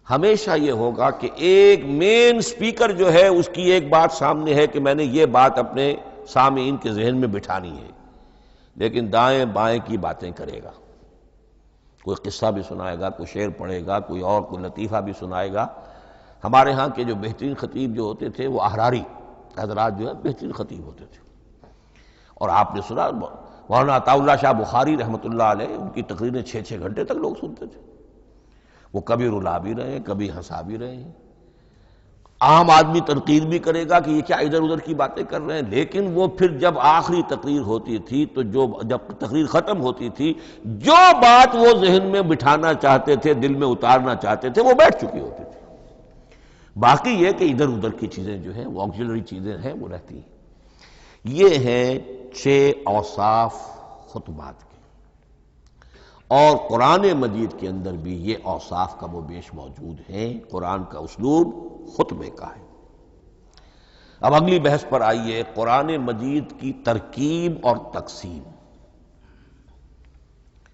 ہمیشہ یہ ہوگا کہ ایک مین سپیکر جو ہے اس کی ایک بات سامنے ہے کہ میں نے یہ بات اپنے سامعین کے ذہن میں بٹھانی ہے، لیکن دائیں بائیں کی باتیں کرے گا، کوئی قصہ بھی سنائے گا، کوئی شعر پڑھے گا، کوئی اور کوئی لطیفہ بھی سنائے گا۔ ہمارے ہاں کے جو بہترین خطیب جو ہوتے تھے وہ احراری حضرات جو ہے بہترین خطیب ہوتے تھے، اور آپ نے سنا مولانا عطا اللہ شاہ بخاری رحمۃ اللہ علیہ، ان کی تقریریں 6 گھنٹے تک لوگ سنتے تھے۔ وہ کبھی رلا بھی رہے ہیں، کبھی ہنسا بھی رہے ہیں، عام آدمی تنقید بھی کرے گا کہ یہ کیا ادھر ادھر کی باتیں کر رہے ہیں، لیکن وہ پھر جب آخری تقریر ہوتی تھی تو جب تقریر ختم ہوتی تھی، جو بات وہ ذہن میں بٹھانا چاہتے تھے، دل میں اتارنا چاہتے تھے، وہ بیٹھ چکی ہوتی تھی۔ باقی یہ کہ ادھر ادھر کی چیزیں جو ہیں وہ آکسیلری چیزیں ہیں وہ رہتی ہیں۔ یہ ہیں 6 اوصاف خطبات کے، اور قرآن مجید کے اندر بھی یہ اوصاف کم و بیش موجود ہیں۔ قرآن کا اسلوب خطبے کا ہے۔ اب اگلی بحث پر آئیے، قرآن مجید کی ترکیب اور تقسیم،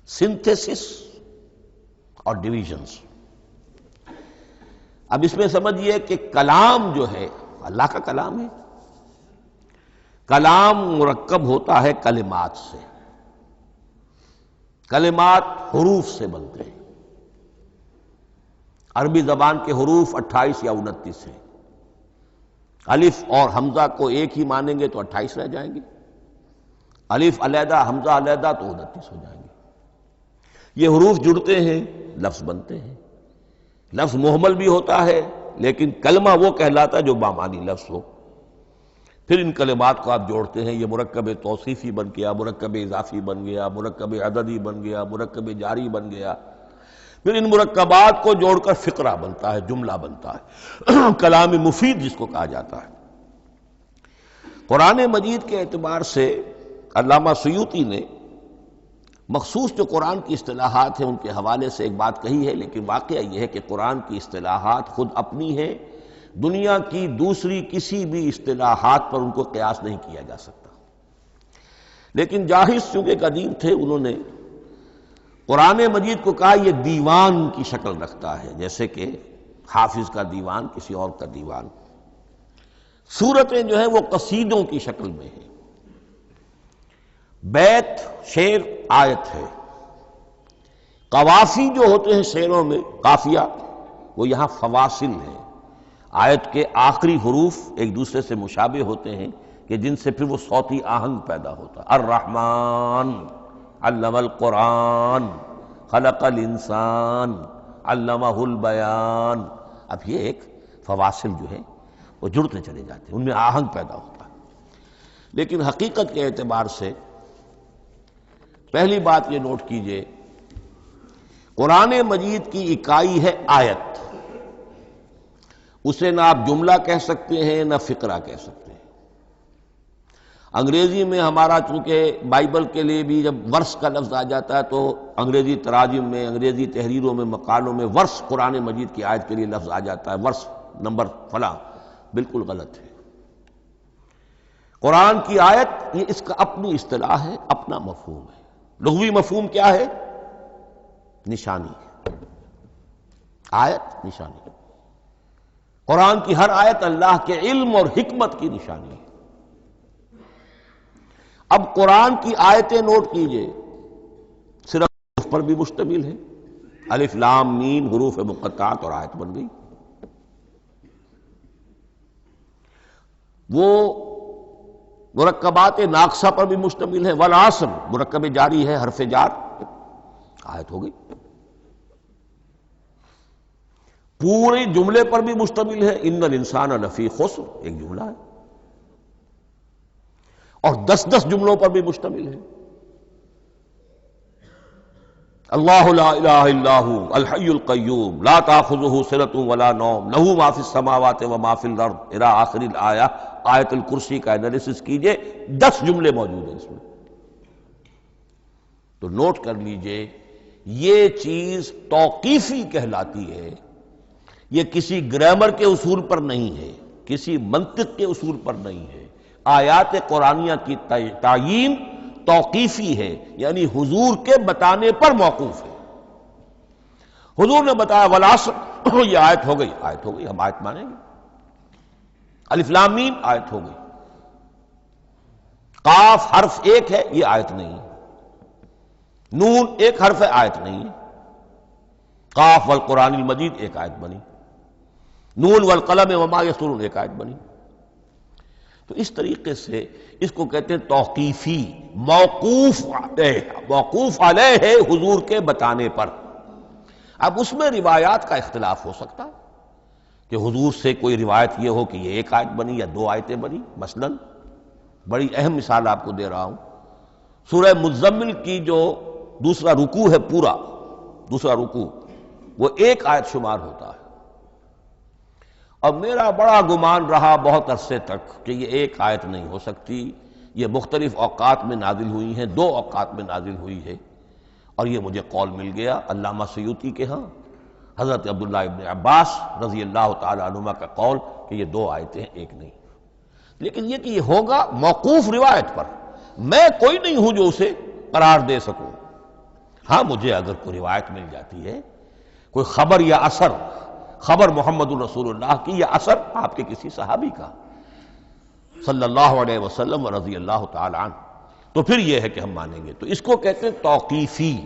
سنتھیسس اور ڈویژنز۔ اب اس میں سمجھیے کہ کلام جو ہے اللہ کا کلام ہے، کلام مرکب ہوتا ہے کلمات سے، کلمات حروف سے بنتے ہیں۔ عربی زبان کے حروف 28 یا 29 ہیں، الف اور حمزہ کو ایک ہی مانیں گے تو 28 رہ جائیں گے، الف علیحدہ حمزہ علیحدہ تو 29 ہو جائیں گے۔ یہ حروف جڑتے ہیں، لفظ بنتے ہیں۔ لفظ محمل بھی ہوتا ہے، لیکن کلمہ وہ کہلاتا ہے جو بامانی لفظ ہو۔ پھر ان کلمات کو آپ جوڑتے ہیں، یہ مرکب توصیفی بن گیا، مرکب اضافی بن گیا، مرکب عددی بن گیا، مرکب جاری بن گیا۔ پھر ان مرکبات کو جوڑ کر فقرہ بنتا ہے، جملہ بنتا ہے، کلام مفید جس کو کہا جاتا ہے۔ قرآن مجید کے اعتبار سے علامہ سیوطی نے مخصوص جو قرآن کی اصطلاحات ہیں ان کے حوالے سے ایک بات کہی ہے، لیکن واقعہ یہ ہے کہ قرآن کی اصطلاحات خود اپنی ہیں، دنیا کی دوسری کسی بھی اصطلاحات پر ان کو قیاس نہیں کیا جا سکتا۔ لیکن جاہز چونکہ قدیم تھے، انہوں نے قرآن مجید کو کہا یہ دیوان کی شکل رکھتا ہے، جیسے کہ حافظ کا دیوان کسی اور کا دیوان۔ سورتیں جو ہیں وہ قصیدوں کی شکل میں ہیں، بیت شعر آیت ہے، قوافی جو ہوتے ہیں شعروں میں قافیہ وہ یہاں فواصل ہیں، آیت کے آخری حروف ایک دوسرے سے مشابہ ہوتے ہیں کہ جن سے پھر وہ صوتی آہنگ پیدا ہوتا ہے۔ الرحمن علم القرآن خلق الانسان علمہ البیان۔ اب یہ ایک فواصل جو ہے وہ جڑتے چلے جاتے ہیں، ان میں آہنگ پیدا ہوتا ہے۔ لیکن حقیقت کے اعتبار سے پہلی بات یہ نوٹ کیجئے، قرآن مجید کی اکائی ہے آیت، اسے نہ آپ جملہ کہہ سکتے ہیں نہ فقرہ کہہ سکتے ہیں۔ انگریزی میں ہمارا چونکہ بائبل کے لیے بھی جب ورس کا لفظ آ جاتا ہے تو انگریزی تراجم میں، انگریزی تحریروں میں، مقالوں میں ورس قرآن مجید کی آیت کے لیے لفظ آ جاتا ہے، ورس نمبر فلاں، بالکل غلط ہے۔ قرآن کی آیت یہ اس کا اپنی اصطلاح ہے، اپنا مفہوم ہے۔ لغوی مفہوم کیا ہے؟ نشانی۔ آیت نشانی۔ قرآن کی ہر آیت اللہ کے علم اور حکمت کی نشانی ہے۔ اب قرآن کی آیتیں نوٹ کیجئے، صرف حروف پر بھی مشتمل ہے، الف لام میم حروف مقطعات اور آیت بن گئی۔ وہ مرکبات ناقصہ پر بھی مشتمل ہے، والعصر مرکب جاری ہے، حرف جار، آیت ہو گئی۔ پورے جملے پر بھی مشتمل ہے، ان الانسان لفی خسر، ایک جملہ ہے، اور 10 جملوں پر بھی مشتمل ہے۔ اللہ لا الہ الا ھو الحی القیوم لا تاخذہ سنۃ ولا نوم لہ ما فی السماوات وما فی الارض الی آخر الآیہ۔ آیت الکرسی کا انالیسس کیجئے، 10 جملے موجود ہیں اس میں۔ تو نوٹ کر لیجئے، یہ چیز توقیفی کہلاتی ہے، یہ کسی گرامر کے اصول پر نہیں ہے، کسی منطق کے اصول پر نہیں ہے۔ آیات قرآنیہ کی تعیین توقیفی ہے، یعنی حضور کے بتانے پر موقوف ہے۔ حضور نے بتایا والعصر، یہ آیت ہو گئی، آیت ہو گئی، ہم آیت مانیں گے۔ الف لام میم، آیت ہو گئی۔ قاف حرف ایک ہے، یہ آیت نہیں ہے۔ نون ایک حرف ہے، آیت نہیں ہے۔ قاف والقرآن المجید ایک آیت بنی، نون والقلم وما یسطرون ایک آیت بنی۔ تو اس طریقے سے اس کو کہتے ہیں توقیفی، موقوف علیہ ہے حضور کے بتانے پر۔ اب اس میں روایات کا اختلاف ہو سکتا ہے کہ حضور سے کوئی روایت یہ ہو کہ یہ ایک آیت بنی یا 2 آیتیں بنی۔ مثلا بڑی اہم مثال آپ کو دے رہا ہوں، سورہ مزمل کی جو دوسرا رکوع ہے، پورا دوسرا رکوع، وہ 1 آیت شمار ہوتا ہے۔ اور میرا بڑا گمان رہا بہت عرصے تک کہ یہ 1 آیت نہیں ہو سکتی، یہ مختلف اوقات میں نازل ہوئی ہیں، 2 اوقات میں نازل ہوئی ہے۔ اور یہ مجھے قول مل گیا علامہ سیوطی کے ہاں، حضرت عبداللہ ابن عباس رضی اللہ تعالی عنہما کا قول کہ یہ 2 آیتیں ہیں، 1 نہیں۔ لیکن یہ کہ یہ ہوگا موقوف روایت پر، میں کوئی نہیں ہوں جو اسے قرار دے سکوں۔ ہاں مجھے اگر کوئی روایت مل جاتی ہے، کوئی خبر یا اثر، خبر محمد الرسول اللہ کی یا اثر آپ کے کسی صحابی کا صلی اللہ علیہ وسلم و رضی اللہ تعالی عنہ، تو پھر یہ ہے کہ ہم مانیں گے۔ تو اس کو کہتے ہیں توقیفی۔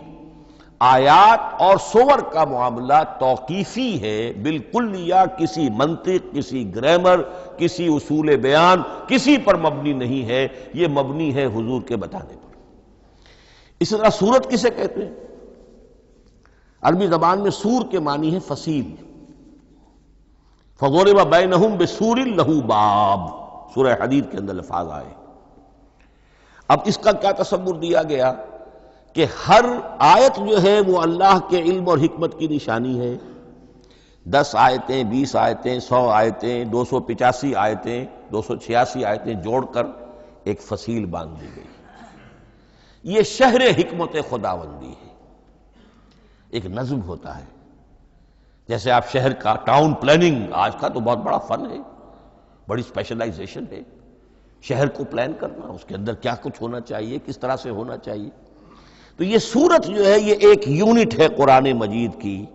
آیات اور سور کا معاملہ توقیفی ہے بالکلیہ، کسی منطق، کسی گرامر، کسی اصول بیان، کسی پر مبنی نہیں ہے، یہ مبنی ہے حضور کے بتانے پر۔ اس طرح سورت کسے کہتے ہیں؟ عربی زبان میں سور کے معنی ہے فصیل۔ فَضُرِبَ بَيْنَهُمْ بِسُورٍ لَهُ بَابٌ، سورہ حدید کے اندر الفاظ آئے۔ اب اس کا کیا تصور دیا گیا کہ ہر آیت جو ہے وہ اللہ کے علم اور حکمت کی نشانی ہے۔ 10 آیتیں، 20 آیتیں، 100 آیتیں، 285 آیتیں، 286 آیتیں جوڑ کر ایک فصیل باندھ دی گئی۔ یہ شہر حکمت خداوندی ہے۔ ایک نظم ہوتا ہے، جیسے آپ شہر کا ٹاؤن پلاننگ آج کا تو بہت بڑا فن ہے، بڑی اسپیشلائزیشن ہے، شہر کو پلان کرنا، اس کے اندر کیا کچھ ہونا چاہیے، کس طرح سے ہونا چاہیے۔ تو یہ سورت جو ہے یہ ایک یونٹ ہے قرآن مجید کی،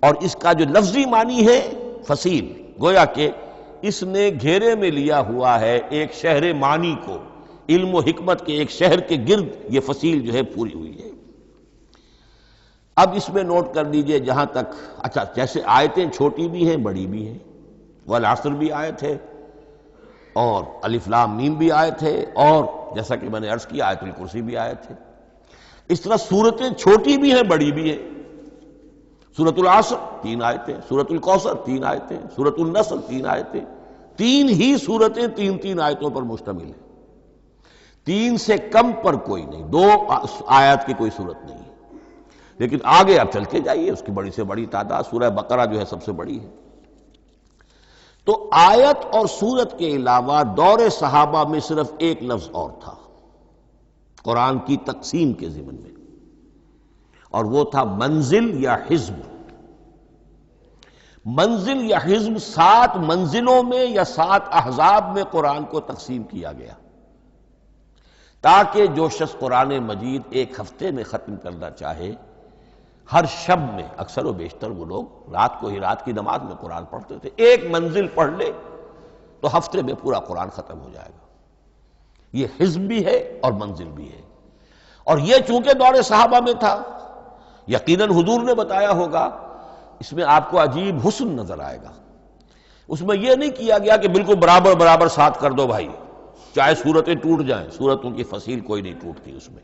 اور اس کا جو لفظی معنی ہے فصیل، گویا کہ اس نے گھیرے میں لیا ہوا ہے ایک شہر معنی کو، علم و حکمت کے ایک شہر کے گرد یہ فصیل جو ہے پوری ہوئی ہے۔ اب اس میں نوٹ کر لیجئے جہاں تک، اچھا جیسے آیتیں چھوٹی بھی ہیں بڑی بھی ہیں، والعصر بھی آیت ہے اور الف لام میم بھی آیت ہے، اور جیسا کہ میں نے عرض کیا آیت الکرسی بھی آیت ہے۔ اس طرح سورتیں چھوٹی بھی ہیں بڑی بھی ہیں۔ سورۃ العصر 3 آیتیں، سورۃ الکوثر 3 آیتیں، سورۃ النصر 3 آیتیں، 3 ہی سورتیں 3 آیتوں پر مشتمل ہیں۔ 3 سے کم پر کوئی نہیں، 2 آیات کی کوئی صورت نہیں ہے۔ لیکن آگے آپ چلتے جائیے، اس کی بڑی سے بڑی تعداد سورہ بقرہ جو ہے سب سے بڑی ہے۔ تو آیت اور سورت کے علاوہ دور صحابہ میں صرف ایک لفظ اور تھا قرآن کی تقسیم کے ضمن میں، اور وہ تھا منزل یا حزب۔ منزل یا حزب 7 منزلوں میں یا 7 احزاب میں قرآن کو تقسیم کیا گیا، تاکہ جو شخص قرآن مجید ایک ہفتے میں ختم کرنا چاہے، ہر شب میں، اکثر و بیشتر وہ لوگ رات کو ہی رات کی نماز میں قرآن پڑھتے تھے، ایک منزل پڑھ لے تو ہفتے میں پورا قرآن ختم ہو جائے گا۔ یہ حزب بھی ہے اور منزل بھی ہے، اور یہ چونکہ دور صحابہ میں تھا، یقیناً حضور نے بتایا ہوگا، اس میں آپ کو عجیب حسن نظر آئے گا۔ اس میں یہ نہیں کیا گیا کہ بالکل برابر برابر ساتھ کر دو بھائی، چاہے صورتیں ٹوٹ جائیں، صورتوں کی فصیل کوئی نہیں ٹوٹتی اس میں،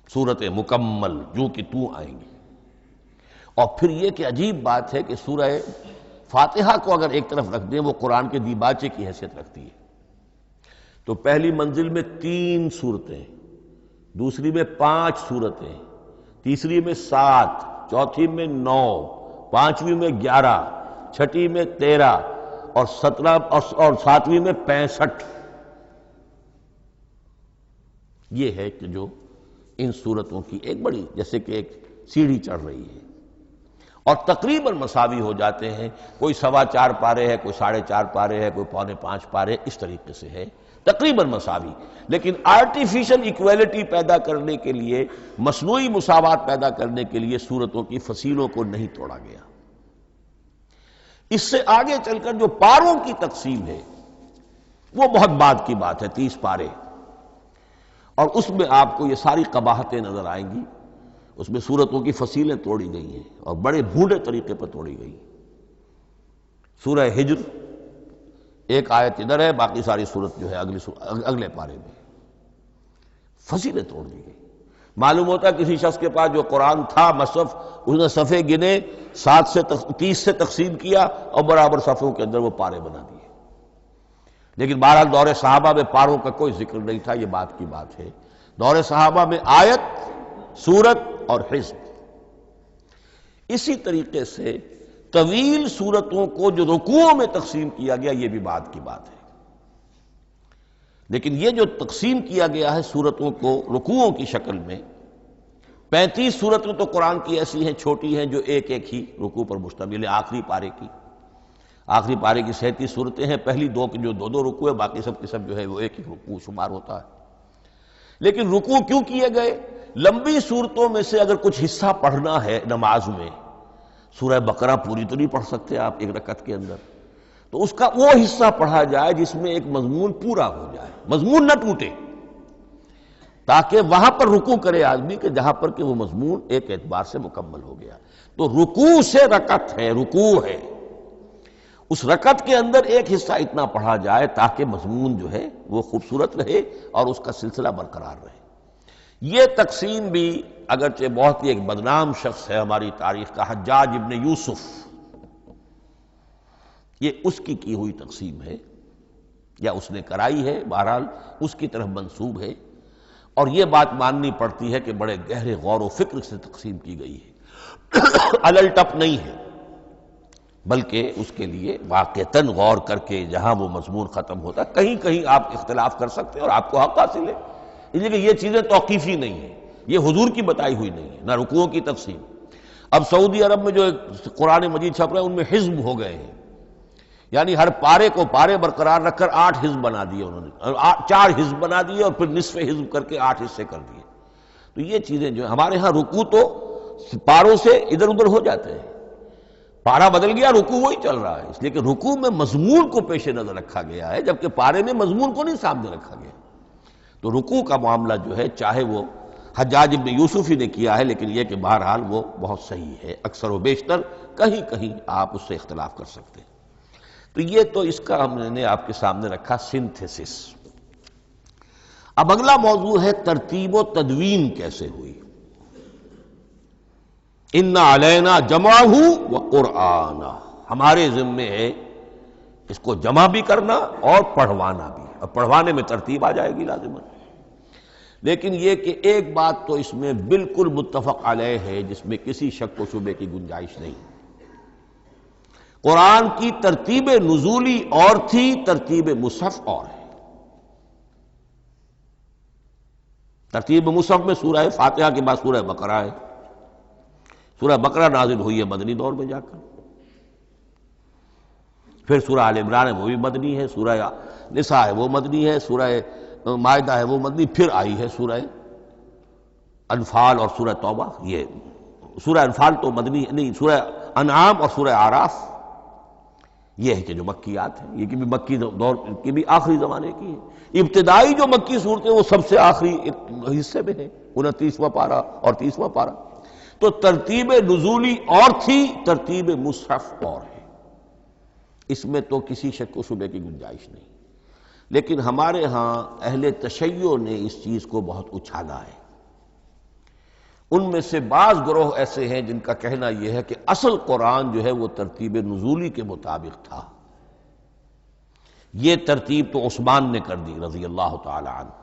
صورتیں مکمل جو کہ تو آئیں گی۔ اور پھر یہ کہ عجیب بات ہے کہ سورہ فاتحہ کو اگر ایک طرف رکھ دیں، وہ قرآن کے دیباچے کی حیثیت رکھتی ہے۔ تو پہلی منزل میں 3 سورتیں، دوسری میں 5 سورتیں، تیسری میں 7، چوتھی میں 9، پانچویں میں 11، چھٹی میں 13 اور 17 اور 7ویں میں 65۔ یہ ہے کہ جو ان سورتوں کی ایک بڑی جیسے کہ ایک سیڑھی چڑھ رہی ہے، اور تقریباً مساوی ہو جاتے ہیں، کوئی 4.25 پارے ہے، کوئی 4.5 پارے ہے، کوئی 4.25 پارے، اس طریقے سے ہے، تقریباً مساوی۔ لیکن آرٹیفیشل ایکویلٹی پیدا کرنے کے لیے، مصنوعی مساوات پیدا کرنے کے لیے سورتوں کی فصیلوں کو نہیں توڑا گیا۔ اس سے آگے چل کر جو پاروں کی تقسیم ہے وہ بہت بعد کی بات ہے، 30 پارے، اور اس میں آپ کو یہ ساری قباحتیں نظر آئیں گی۔ اس میں سورتوں کی فصیلیں توڑی گئی ہیں اور بڑے بھونڈے طریقے پر توڑی گئی۔ سورہ ہجر ایک آیت ادھر ہے، باقی ساری سورت جو ہے اگلے پارے میں، فصیلیں توڑ دی گئی۔ معلوم ہوتا ہے کسی شخص کے پاس جو قرآن تھا مصحف، اس نے صفحے گنے، 7 سے 30 سے تقسیم کیا اور برابر صفحوں کے اندر وہ پارے بنا دیے۔ لیکن بہرحال دور صحابہ میں پاروں کا کوئی ذکر نہیں تھا، یہ بات کی بات ہے۔ دور صحابہ میں آیت، سورت اور حزب۔ اسی طریقے سے طویل سورتوں کو جو رکوعوں میں تقسیم کیا گیا، یہ بھی بات کی بات ہے۔ لیکن یہ جو تقسیم کیا گیا ہے سورتوں کو رکوعوں کی شکل میں، 35 سورتیں تو قرآن کی ایسی ہیں چھوٹی ہیں جو ایک ایک ہی رکوع پر مشتمل ہے۔ آخری پارے کی 37 سورتیں ہیں، پہلی 2 کی جو 2 رکوع ہے، باقی سب کے سب جو ہے وہ ایک ہی رکوع شمار ہوتا ہے۔ لیکن رکوع کیوں کیے گئے؟ لمبی صورتوں میں سے اگر کچھ حصہ پڑھنا ہے نماز میں، سورہ بقرہ پوری تو نہیں پڑھ سکتے آپ ایک رکعت کے اندر، تو اس کا وہ حصہ پڑھا جائے جس میں ایک مضمون پورا ہو جائے، مضمون نہ ٹوٹے، تاکہ وہاں پر رکوع کرے آدمی کہ جہاں پر کہ وہ مضمون ایک اعتبار سے مکمل ہو گیا۔ تو رکوع سے رکعت ہے، رکوع ہے، اس رکعت کے اندر ایک حصہ اتنا پڑھا جائے تاکہ مضمون جو ہے وہ خوبصورت رہے اور اس کا سلسلہ برقرار رہے۔ یہ تقسیم بھی اگرچہ بہت ہی ایک بدنام شخص ہے ہماری تاریخ کا، حجاج ابن یوسف، یہ اس کی ہوئی تقسیم ہے یا اس نے کرائی ہے، بہرحال اس کی طرف منسوب ہے، اور یہ بات ماننی پڑتی ہے کہ بڑے گہرے غور و فکر سے تقسیم کی گئی ہے، الل ٹپ نہیں ہے، بلکہ اس کے لیے واقعتاً غور کر کے جہاں وہ مضمون ختم ہوتا ہے، کہیں کہیں آپ اختلاف کر سکتے ہیں اور آپ کو حق حاصل ہے، اس لیے کہ یہ چیزیں توقیفی نہیں ہیں، یہ حضور کی بتائی ہوئی نہیں ہے، نہ رکوعوں کی تقسیم۔ اب سعودی عرب میں جو قرآن مجید چھپ رہے ہیں ان میں حزب ہو گئے ہیں، یعنی ہر پارے کو پارے برقرار رکھ کر 8 حزب بنا دیے انہوں نے، 4 حزب بنا دیے اور پھر نصف حزب کر کے 8 حصے کر دیے۔ تو یہ چیزیں جو ہیں، ہمارے ہاں رکوع تو پاروں سے ادھر ادھر ہو جاتے ہیں، پارا بدل گیا رکوع وہی چل رہا ہے، اس لیے کہ رکوع میں مضمون کو پیش نظر رکھا گیا ہے، جبکہ پارے میں مضمون کو نہیں سامنے رکھا گیا۔ تو رکوع کا معاملہ جو ہے، چاہے وہ حجاج ابن یوسف ہی نے کیا ہے، لیکن یہ کہ بہرحال وہ بہت صحیح ہے، اکثر و بیشتر کہیں کہیں آپ اس سے اختلاف کر سکتے ہیں۔ تو یہ تو اس کا ہم نے آپ کے سامنے رکھا سنتھیسس۔ اب اگلا موضوع ہے ترتیب و تدوین کیسے ہوئی۔ ان علینا جمعہ و قرآنہ، ہمارے ذمے ہے اس کو جمع بھی کرنا اور پڑھوانا بھی، اور پڑھوانے میں ترتیب آ جائے گی لازماً۔ لیکن یہ کہ ایک بات تو اس میں بالکل متفق علیہ ہے، جس میں کسی شک و شبے کی گنجائش نہیں۔ قرآن کی ترتیب نزولی اور تھی، ترتیب مصحف اور ہے۔ ترتیب مصحف میں سورہ فاتحہ کے بعد سورہ بقرہ ہے۔ سورہ بقرہ نازل ہوئی ہے مدنی دور میں جا کر، پھر سورہ آل عمران ہے وہ بھی مدنی ہے، سورہ نساء ہے وہ مدنی ہے، سورہ مائدہ ہے وہ مدنی، پھر آئی ہے سورہ انفال اور سورہ توبہ۔ یہ سورہ انفال تو مدنی نہیں، سورہ انعام اور سورہ اعراف یہ ہے کہ جو مکیات ہیں، یہ کہ بھی مکی دور کی بھی آخری زمانے کی ہے۔ ابتدائی جو مکی صورتیں وہ سب سے آخری حصے میں ہیں، 29واں پارہ اور 30واں پارہ۔ تو ترتیب نزولی اور تھی، ترتیب مصحف اور ہے، اس میں تو کسی شک و شبے کی گنجائش نہیں۔ لیکن ہمارے ہاں اہل تشیع نے اس چیز کو بہت اچھالا ہے۔ ان میں سے بعض گروہ ایسے ہیں جن کا کہنا یہ ہے کہ اصل قرآن جو ہے وہ ترتیب نزولی کے مطابق تھا، یہ ترتیب تو عثمان نے کر دی رضی اللہ تعالی عنہ۔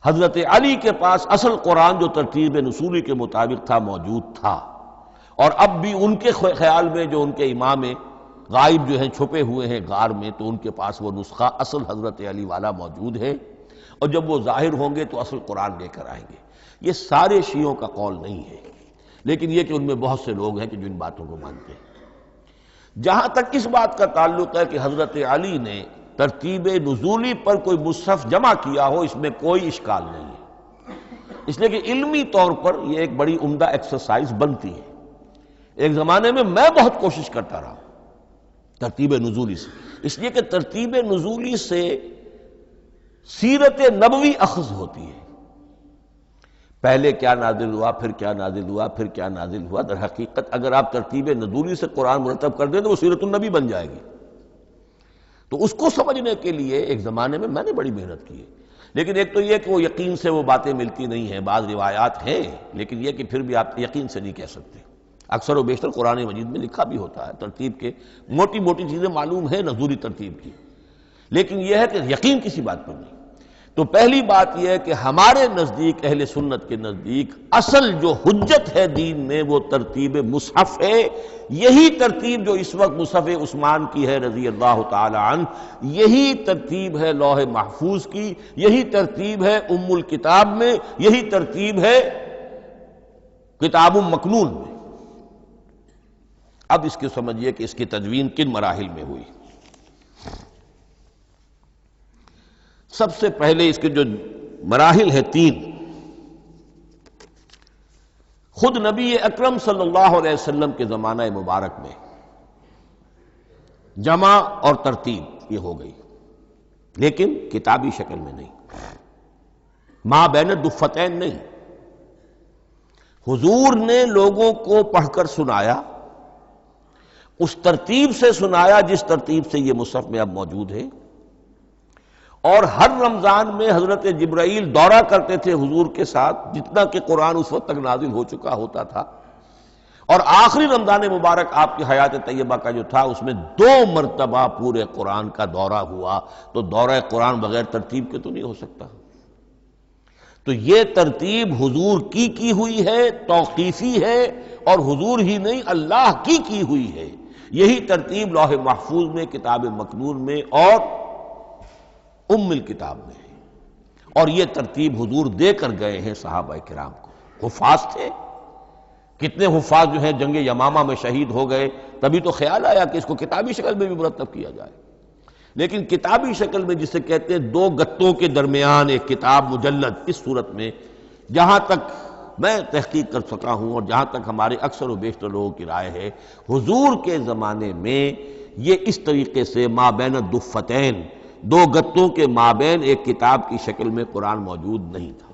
حضرت علی کے پاس اصل قرآن جو ترتیب نزولی کے مطابق تھا موجود تھا، اور اب بھی ان کے خیال میں جو ان کے امام غائب جو ہیں چھپے ہوئے ہیں غار میں، تو ان کے پاس وہ نسخہ اصل حضرت علی والا موجود ہے، اور جب وہ ظاہر ہوں گے تو اصل قرآن لے کر آئیں گے۔ یہ سارے شیعوں کا قول نہیں ہے، لیکن یہ کہ ان میں بہت سے لوگ ہیں کہ جو ان باتوں کو مانتے ہیں۔ جہاں تک اس بات کا تعلق ہے کہ حضرت علی نے ترتیب نزولی پر کوئی مصحف جمع کیا ہو، اس میں کوئی اشکال نہیں ہے، اس لیے کہ علمی طور پر یہ ایک بڑی عمدہ ایکسرسائز بنتی ہے۔ ایک زمانے میں بہت کوشش کرتا رہا ترتیب نزولی سے، اس لیے کہ ترتیب نزولی سے سیرت نبوی اخذ ہوتی ہے، پہلے کیا نازل ہوا، پھر کیا نازل ہوا، پھر کیا نازل ہوا۔ در حقیقت اگر آپ ترتیب نزولی سے قرآن مرتب کر دیں تو وہ سیرت النبی بن جائے گی۔ تو اس کو سمجھنے کے لیے ایک زمانے میں نے بڑی محنت کی ہے، لیکن ایک تو یہ کہ وہ یقین سے وہ باتیں ملتی نہیں ہیں، بعض روایات ہیں لیکن یہ کہ پھر بھی آپ یقین سے نہیں کہہ سکتے۔ اکثر و بیشتر قرآن مجید میں لکھا بھی ہوتا ہے، ترتیب کے موٹی موٹی چیزیں معلوم ہیں نزولی ترتیب کی، لیکن یہ ہے کہ یقین کسی بات پر نہیں۔ تو پہلی بات یہ ہے کہ ہمارے نزدیک، اہل سنت کے نزدیک، اصل جو حجت ہے دین میں وہ ترتیب مصحف ہے۔ یہی ترتیب جو اس وقت مصحف عثمان کی ہے رضی اللہ تعالی عنہ، یہی ترتیب ہے لوح محفوظ کی، یہی ترتیب ہے ام الکتاب میں، یہی ترتیب ہے کتاب مکنون میں۔ اب اس کی سمجھیے کہ اس کی تدوین کن مراحل میں ہوئی۔ سب سے پہلے اس کے جو مراحل ہیں 3، خود نبی اکرم صلی اللہ علیہ وسلم کے زمانہ مبارک میں جمع اور ترتیب یہ ہو گئی، لیکن کتابی شکل میں نہیں، ما بین الدفتین نہیں۔ حضور نے لوگوں کو پڑھ کر سنایا، اس ترتیب سے سنایا جس ترتیب سے یہ مصحف میں اب موجود ہے، اور ہر رمضان میں حضرت جبرائیل دورہ کرتے تھے حضور کے ساتھ، جتنا کہ قرآن اس وقت تک نازل ہو چکا ہوتا تھا، اور آخری رمضان مبارک آپ کی حیات طیبہ کا جو تھا اس میں 2 مرتبہ پورے قرآن کا دورہ ہوا۔ تو دورہ قرآن بغیر ترتیب کے تو نہیں ہو سکتا۔ تو یہ ترتیب حضور کی ہوئی ہے، توقیفی ہے، اور حضور ہی نہیں اللہ کی ہوئی ہے۔ یہی ترتیب لوح محفوظ میں، کتاب مکنون میں اور ام الکتاب میں ہے، اور یہ ترتیب حضور دے کر گئے ہیں صحابہ کرام کو۔ حفاظ تھے، کتنے حفاظ جو ہیں جنگ یمامہ میں شہید ہو گئے، تبھی تو خیال آیا کہ اس کو کتابی شکل میں بھی مرتب کیا جائے۔ لیکن کتابی شکل میں جسے کہتے ہیں 2 گتوں کے درمیان ایک کتاب مجلد، اس صورت میں جہاں تک میں تحقیق کر سکا ہوں اور جہاں تک ہمارے اکثر و بیشتر لوگوں کی رائے ہے، حضور کے زمانے میں یہ اس طریقے سے ما بین الدفتین، 2 گتوں کے مابین ایک کتاب کی شکل میں قرآن موجود نہیں تھا۔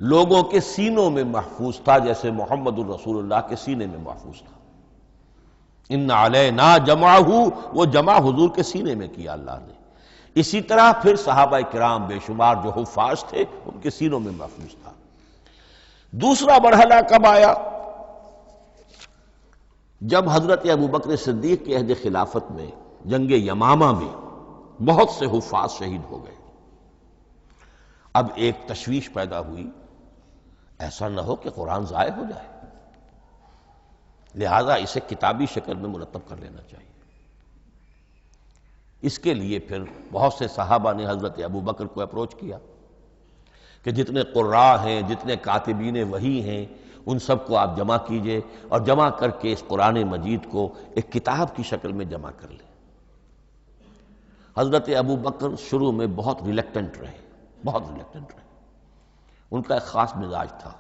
لوگوں کے سینوں میں محفوظ تھا، جیسے محمد الرسول اللہ کے سینے میں محفوظ تھا۔ ان علینا جمعہ، وہ جمع حضور کے سینے میں کیا اللہ نے۔ اسی طرح پھر صحابہ کرام بے شمار جو حفاظ تھے ان کے سینوں میں محفوظ تھا۔ دوسرا مرحلہ کب آیا؟ جب حضرت ابوبکر صدیق کے عہد خلافت میں جنگ یمامہ میں بہت سے حفاظ شہید ہو گئے۔ اب ایک تشویش پیدا ہوئی، ایسا نہ ہو کہ قرآن ضائع ہو جائے، لہذا اسے کتابی شکل میں مرتب کر لینا چاہیے۔ اس کے لیے پھر بہت سے صحابہ نے حضرت ابوبکر کو اپروچ کیا کہ جتنے قراء ہیں، جتنے کاتبین وحی ہیں، ان سب کو آپ جمع کیجئے اور جمع کر کے اس قرآن مجید کو ایک کتاب کی شکل میں جمع کر لیں۔ حضرت ابوبکر شروع میں بہت ریلیکٹنٹ رہے، بہت ریلیکٹنٹ رہے۔ ان کا ایک خاص مزاج تھا،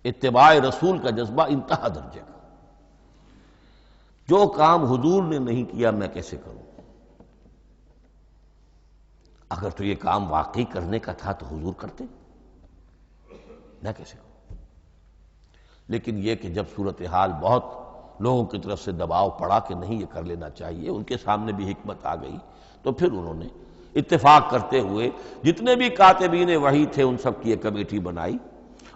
اتباع رسول کا جذبہ انتہا درجے کا۔ جو کام حضور نے نہیں کیا میں کیسے کروں؟ اگر تو یہ کام واقعی کرنے کا تھا تو حضور کرتے، میں کیسے کروں؟ لیکن یہ کہ جب صورتحال بہت لوگوں کی طرف سے دباؤ پڑا کہ نہیں یہ کر لینا چاہیے، ان کے سامنے بھی حکمت آ گئی، تو پھر انہوں نے اتفاق کرتے ہوئے جتنے بھی کاتبین وحی تھے ان سب کی ایک کمیٹی بنائی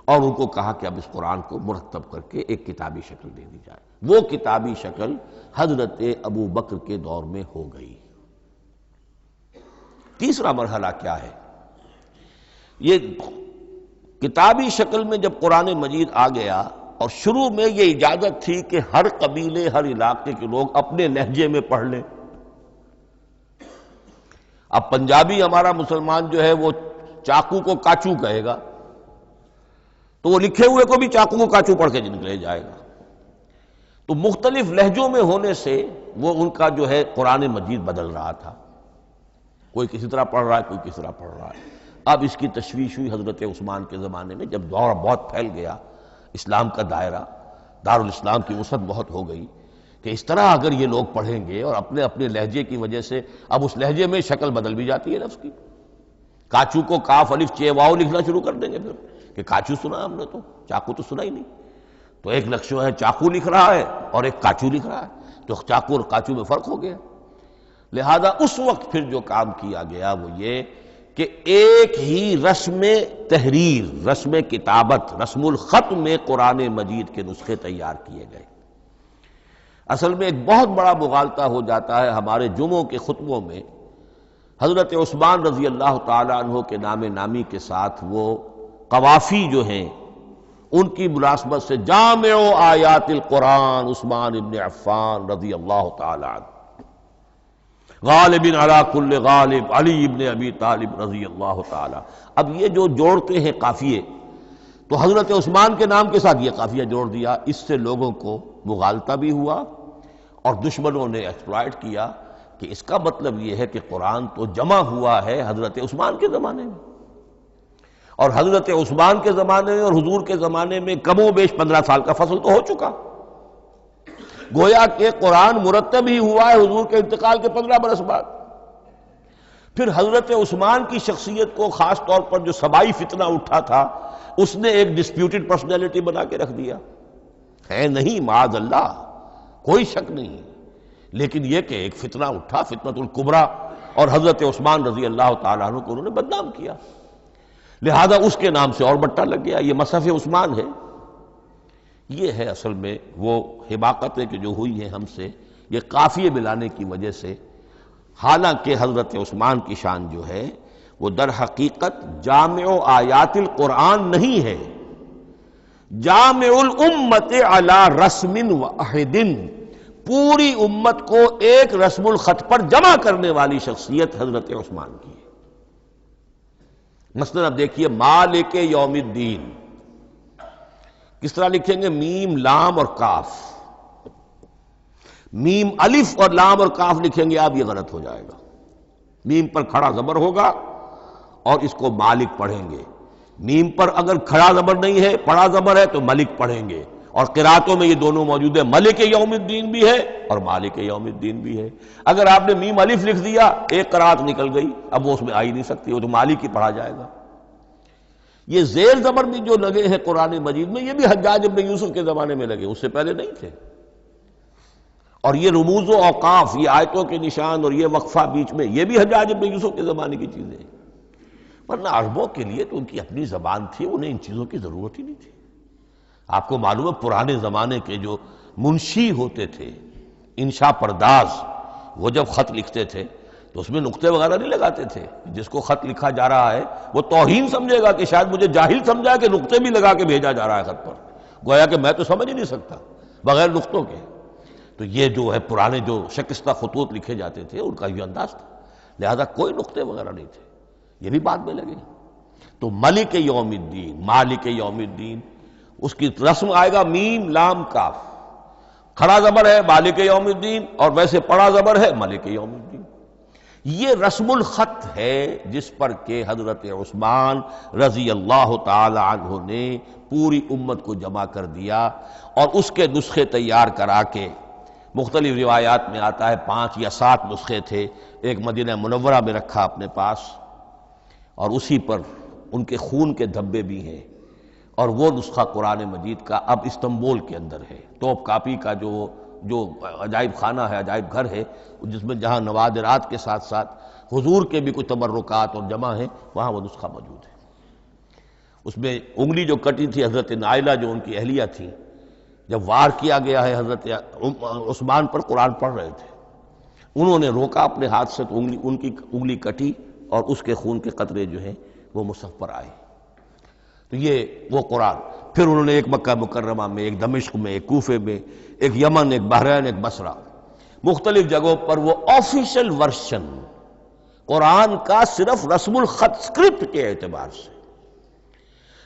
اور ان کو کہا کہ اب اس قرآن کو مرتب کر کے ایک کتابی شکل دے دی جائے۔ وہ کتابی شکل حضرت ابوبکر کے دور میں ہو گئی۔ تیسرا مرحلہ کیا ہے؟ یہ کتابی شکل میں جب قرآن مجید آ گیا اور شروع میں یہ اجازت تھی کہ ہر قبیلے، ہر علاقے کے لوگ اپنے لہجے میں پڑھ لیں۔ اب پنجابی ہمارا مسلمان جو ہے وہ چاقو کو کاچو کہے گا تو وہ لکھے ہوئے کو بھی چاقو کو کاچو پڑھ کے نکلے جائے گا۔ تو مختلف لہجوں میں ہونے سے وہ ان کا جو ہے قرآن مجید بدل رہا تھا، کوئی کسی طرح پڑھ رہا ہے، کوئی کسی طرح پڑھ رہا ہے۔ اب اس کی تشویش ہوئی حضرت عثمان کے زمانے میں، جب دور بہت پھیل گیا، اسلام کا دائرہ، دارالاسلام کی وسعت بہت ہو گئی کہ اس طرح اگر یہ لوگ پڑھیں گے اور اپنے اپنے لہجے کی وجہ سے اب اس لہجے میں شکل بدل بھی جاتی ہے لفظ کی۔ کاچو کو کاف الف چے واو لکھنا شروع کر دیں گے پھر کہ کاچو سنا ہم نے، تو چاقو تو سنا ہی نہیں۔ تو ایک لفظ ہے چاقو لکھ رہا ہے اور ایک کاچو لکھ رہا ہے، تو چاقو اور کاچو میں فرق ہو گیا۔ لہذا اس وقت پھر جو کام کیا گیا وہ یہ کہ ایک ہی رسم تحریر، رسم کتابت، رسم الخط میں قرآن مجید کے نسخے تیار کیے گئے۔ اصل میں ایک بہت بڑا مغالطہ ہو جاتا ہے ہمارے جمعوں کے خطبوں میں، حضرت عثمان رضی اللہ تعالی عنہ کے نام نامی کے ساتھ وہ قوافی جو ہیں ان کی ملازمت سے جامع آیات القرآن عثمان ابن عفان رضی اللہ تعالی عنہ، غالب علی کل غالب علی ابن ابی طالب رضی اللہ تعالی۔ اب یہ جو جوڑتے ہیں قافیے، تو حضرت عثمان کے نام کے ساتھ یہ قافیہ جوڑ دیا، اس سے لوگوں کو مغالطہ بھی ہوا اور دشمنوں نے ایکسپلائٹ کیا کہ اس کا مطلب یہ ہے کہ قرآن تو جمع ہوا ہے حضرت عثمان کے زمانے میں، اور حضرت عثمان کے زمانے میں اور حضور کے زمانے میں کم و بیش 15 سال کا فصل تو ہو چکا، گویا کہ قرآن مرتب ہی ہوا ہے حضور کے انتقال کے 15 برس بعد۔ پھر حضرت عثمان کی شخصیت کو خاص طور پر جو سبائی فتنہ اٹھا تھا اس نے ایک ڈسپیوٹڈ پرسنالٹی بنا کے رکھ دیا ہے، نہیں معاذ اللہ، کوئی شک نہیں، لیکن یہ کہ ایک فتنہ اٹھا، فتنۃ الکبریٰ، اور حضرت عثمان رضی اللہ تعالیٰ عنہ کو انہوں نے بدنام کیا، لہذا اس کے نام سے اور بٹا لگ گیا، یہ مصحف عثمان ہے۔ یہ ہے اصل میں وہ حماقتیں کہ جو ہوئی ہیں ہم سے، یہ قافیے ملانے کی وجہ سے، حالانکہ حضرت عثمان کی شان جو ہے وہ در حقیقت جامع آیات القرآن نہیں ہے، جامع الامت علی رسم واحد، پوری امت کو ایک رسم الخط پر جمع کرنے والی شخصیت حضرت عثمان کی ہے۔ مثلا اب دیکھیے مالک یوم الدین کس طرح لکھیں گے؟ میم لام اور کاف، میم الف اور لام اور کاف لکھیں گے آپ، یہ غلط ہو جائے گا۔ میم پر کھڑا زبر ہوگا اور اس کو مالک پڑھیں گے، میم پر اگر کھڑا زبر نہیں ہے پڑھا زبر ہے تو ملک پڑھیں گے، اور قراتوں میں یہ دونوں موجود ہے، ملک یوم الدین بھی ہے اور مالک یوم الدین بھی ہے۔ اگر آپ نے میم الف لکھ دیا ایک قرات نکل گئی، اب وہ اس میں آ ہی نہیں سکتی، وہ تو مالک ہی پڑھا جائے گا۔ یہ زیر زبر بھی جو لگے ہیں قرآن مجید میں، یہ بھی حجاج ابن یوسف کے زمانے میں لگے، اس سے پہلے نہیں تھے۔ اور یہ رموز و اوقاف، یہ آیتوں کے نشان اور یہ وقفہ بیچ میں، یہ بھی حجاج ابن یوسف کے زمانے کی چیزیں ہیں۔ ورنہ عربوں کے لیے تو ان کی اپنی زبان تھی، انہیں ان چیزوں کی ضرورت ہی نہیں تھی۔ آپ کو معلوم ہے پرانے زمانے کے جو منشی ہوتے تھے، انشاء پرداز، وہ جب خط لکھتے تھے تو اس میں نقطے وغیرہ نہیں لگاتے تھے۔ جس کو خط لکھا جا رہا ہے وہ توہین سمجھے گا کہ شاید مجھے جاہل سمجھا کہ نقطے بھی لگا کے بھیجا جا رہا ہے خط پر، گویا کہ میں تو سمجھ ہی نہیں سکتا بغیر نقطوں کے۔ تو یہ جو ہے پرانے جو شکستہ خطوط لکھے جاتے تھے ان کا یہ انداز تھا، لہذا کوئی نقطے وغیرہ نہیں تھے، یہ بھی بعد میں لگے۔ تو ملک یوم الدین، مالک یوم الدین، اس کی رسم آئے گا میم لام کاف، کھڑا زبر ہے مالک یوم الدین اور ویسے پڑا زبر ہے ملک یوم الدین۔ یہ رسم الخط ہے جس پر کہ حضرت عثمان رضی اللہ تعالی عنہ نے پوری امت کو جمع کر دیا اور اس کے نسخے تیار کرا کے، مختلف روایات میں آتا ہے 5 یا 7 نسخے تھے، ایک مدینہ منورہ میں رکھا اپنے پاس، اور اسی پر ان کے خون کے دھبے بھی ہیں، اور وہ نسخہ قرآن مجید کا اب استنبول کے اندر ہے۔ ٹاپ کاپی کا جو عجائب خانہ ہے، عجائب گھر ہے، جس میں جہاں نوادرات کے ساتھ ساتھ حضور کے بھی کچھ تبرکات اور جمع ہیں، وہاں وہ نسخہ موجود ہے۔ اس میں انگلی جو کٹی تھی حضرت نائلہ جو ان کی اہلیہ تھی، جب وار کیا گیا ہے حضرت عثمان پر، قرآن پڑھ رہے تھے، انہوں نے روکا اپنے ہاتھ سے تو ان کی انگلی کٹی اور اس کے خون کے قطرے جو ہیں وہ مصحف پر آئے۔ تو یہ وہ قرآن، پھر انہوں نے ایک مکہ مکرمہ میں، ایک دمشق میں، ایک کوفے میں، ایک یمن، ایک بحرین، ایک بصرہ، مختلف جگہوں پر وہ آفیشل ورشن قرآن کا صرف رسم الخط اسکرپٹ کے اعتبار سے۔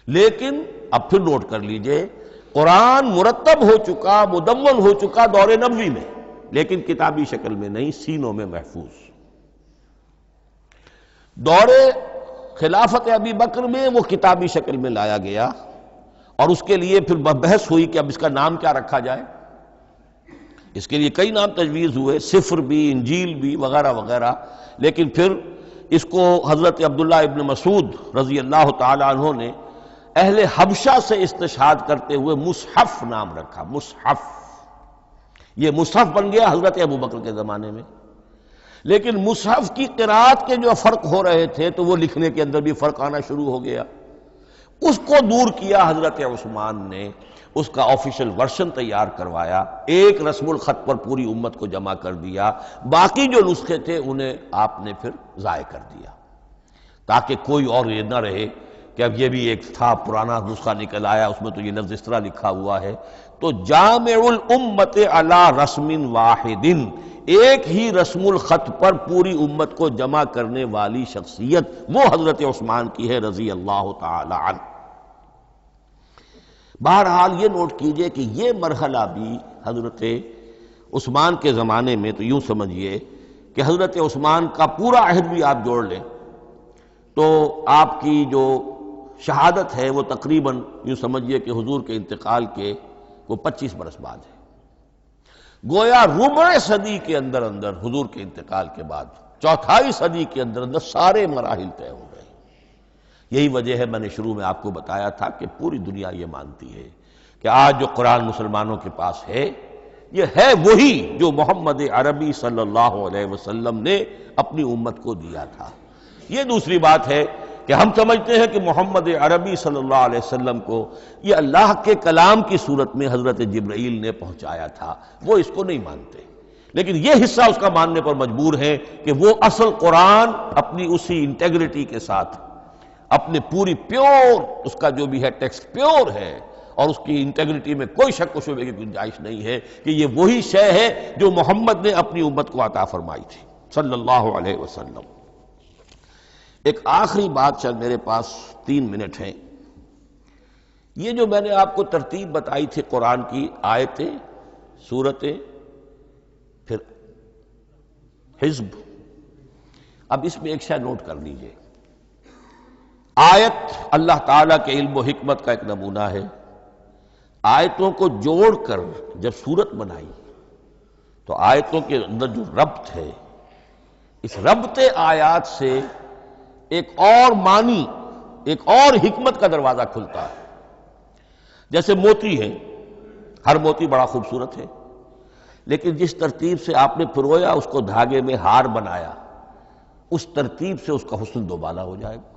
لیکن اب پھر نوٹ کر لیجئے، قرآن مرتب ہو چکا، مدون ہو چکا دور نبوی میں، لیکن کتابی شکل میں نہیں، سینوں میں محفوظ۔ دور خلافت ابی بکر میں وہ کتابی شکل میں لایا گیا، اور اس کے لیے پھر بحث ہوئی کہ اب اس کا نام کیا رکھا جائے۔ اس کے لیے کئی نام تجویز ہوئے، سفر بھی، انجیل بھی، وغیرہ وغیرہ، لیکن پھر اس کو حضرت عبداللہ ابن مسعود رضی اللہ تعالی عنہ نے اہل حبشہ سے استشہاد کرتے ہوئے مصحف نام رکھا۔ مصحف، یہ مصحف بن گیا حضرت ابو بکر کے زمانے میں، لیکن مصحف کی قرأت کے جو فرق ہو رہے تھے تو وہ لکھنے کے اندر بھی فرق آنا شروع ہو گیا۔ اس کو دور کیا حضرت عثمان نے، اس کا آفیشل ورشن تیار کروایا، ایک رسم الخط پر پوری امت کو جمع کر دیا، باقی جو نسخے تھے انہیں آپ نے پھر ضائع کر دیا، تاکہ کوئی اور یہ نہ رہے کہ اب یہ بھی ایک تھا پرانا نسخہ نکل آیا، اس میں تو یہ لفظ اس طرح لکھا ہوا ہے۔ تو جامع الامت علی رسم واحد، ایک ہی رسم الخط پر پوری امت کو جمع کرنے والی شخصیت وہ حضرت عثمان کی ہے رضی اللہ تعالی عنہ۔ بہرحال یہ نوٹ کیجئے کہ یہ مرحلہ بھی حضرت عثمان کے زمانے میں، تو یوں سمجھیے کہ حضرت عثمان کا پورا عہد بھی آپ جوڑ لیں تو آپ کی جو شہادت ہے وہ تقریباً یوں سمجھیے کہ حضور کے انتقال کے وہ 25 برس بعد ہے، گویا ربع صدی کے اندر اندر حضور کے انتقال کے بعد، چوتھائی صدی کے اندر اندر سارے مراحل طے ہو گئے۔ یہی وجہ ہے میں نے شروع میں آپ کو بتایا تھا کہ پوری دنیا یہ مانتی ہے کہ آج جو قرآن مسلمانوں کے پاس ہے، یہ ہے وہی جو محمد عربی صلی اللہ علیہ وسلم نے اپنی امت کو دیا تھا۔ یہ دوسری بات ہے کہ ہم سمجھتے ہیں کہ محمد عربی صلی اللہ علیہ وسلم کو یہ اللہ کے کلام کی صورت میں حضرت جبرائیل نے پہنچایا تھا، وہ اس کو نہیں مانتے، لیکن یہ حصہ اس کا ماننے پر مجبور ہے کہ وہ اصل قرآن اپنی اسی انٹیگریٹی کے ساتھ، اپنے پوری پیور، اس کا جو بھی ہے ٹیکسٹ پیور ہے، اور اس کی انٹیگریٹی میں کوئی شک و شبہ کی گنجائش نہیں ہے کہ یہ وہی شے ہے جو محمد نے اپنی امت کو عطا فرمائی تھی صلی اللہ علیہ وسلم۔ ایک آخری بات، چل میرے پاس 3 منٹ ہیں، یہ جو میں نے آپ کو ترتیب بتائی تھی قرآن کی، آیتیں، سورتیں، پھر حزب، اب اس میں ایک شے نوٹ کر لیجئے۔ آیت اللہ تعالیٰ کے علم و حکمت کا ایک نمونہ ہے، آیتوں کو جوڑ کر جب سورت بنائی تو آیتوں کے اندر جو ربط ہے، اس ربط آیات سے ایک اور معنی، ایک اور حکمت کا دروازہ کھلتا ہے۔ جیسے موتی ہے، ہر موتی بڑا خوبصورت ہے، لیکن جس ترتیب سے آپ نے پرویا، اس کو دھاگے میں ہار بنایا، اس ترتیب سے اس کا حسن دوبالا ہو جائے گا۔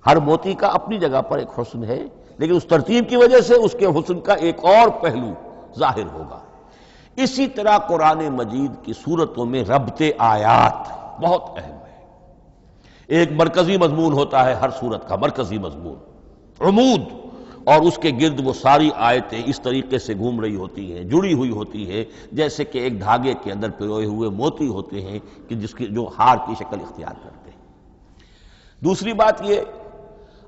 ہر موتی کا اپنی جگہ پر ایک حسن ہے، لیکن اس ترتیب کی وجہ سے اس کے حسن کا ایک اور پہلو ظاہر ہوگا۔ اسی طرح قرآن مجید کی صورتوں میں ربط آیات بہت اہم ہے۔ ایک مرکزی مضمون ہوتا ہے ہر صورت کا، مرکزی مضمون، عمود، اور اس کے گرد وہ ساری آیتیں اس طریقے سے گھوم رہی ہوتی ہیں، جڑی ہوئی ہوتی ہے، جیسے کہ ایک دھاگے کے اندر پروئے ہوئے موتی ہوتے ہیں کہ جس کی جو ہار کی شکل اختیار کرتے ہیں۔ دوسری بات یہ،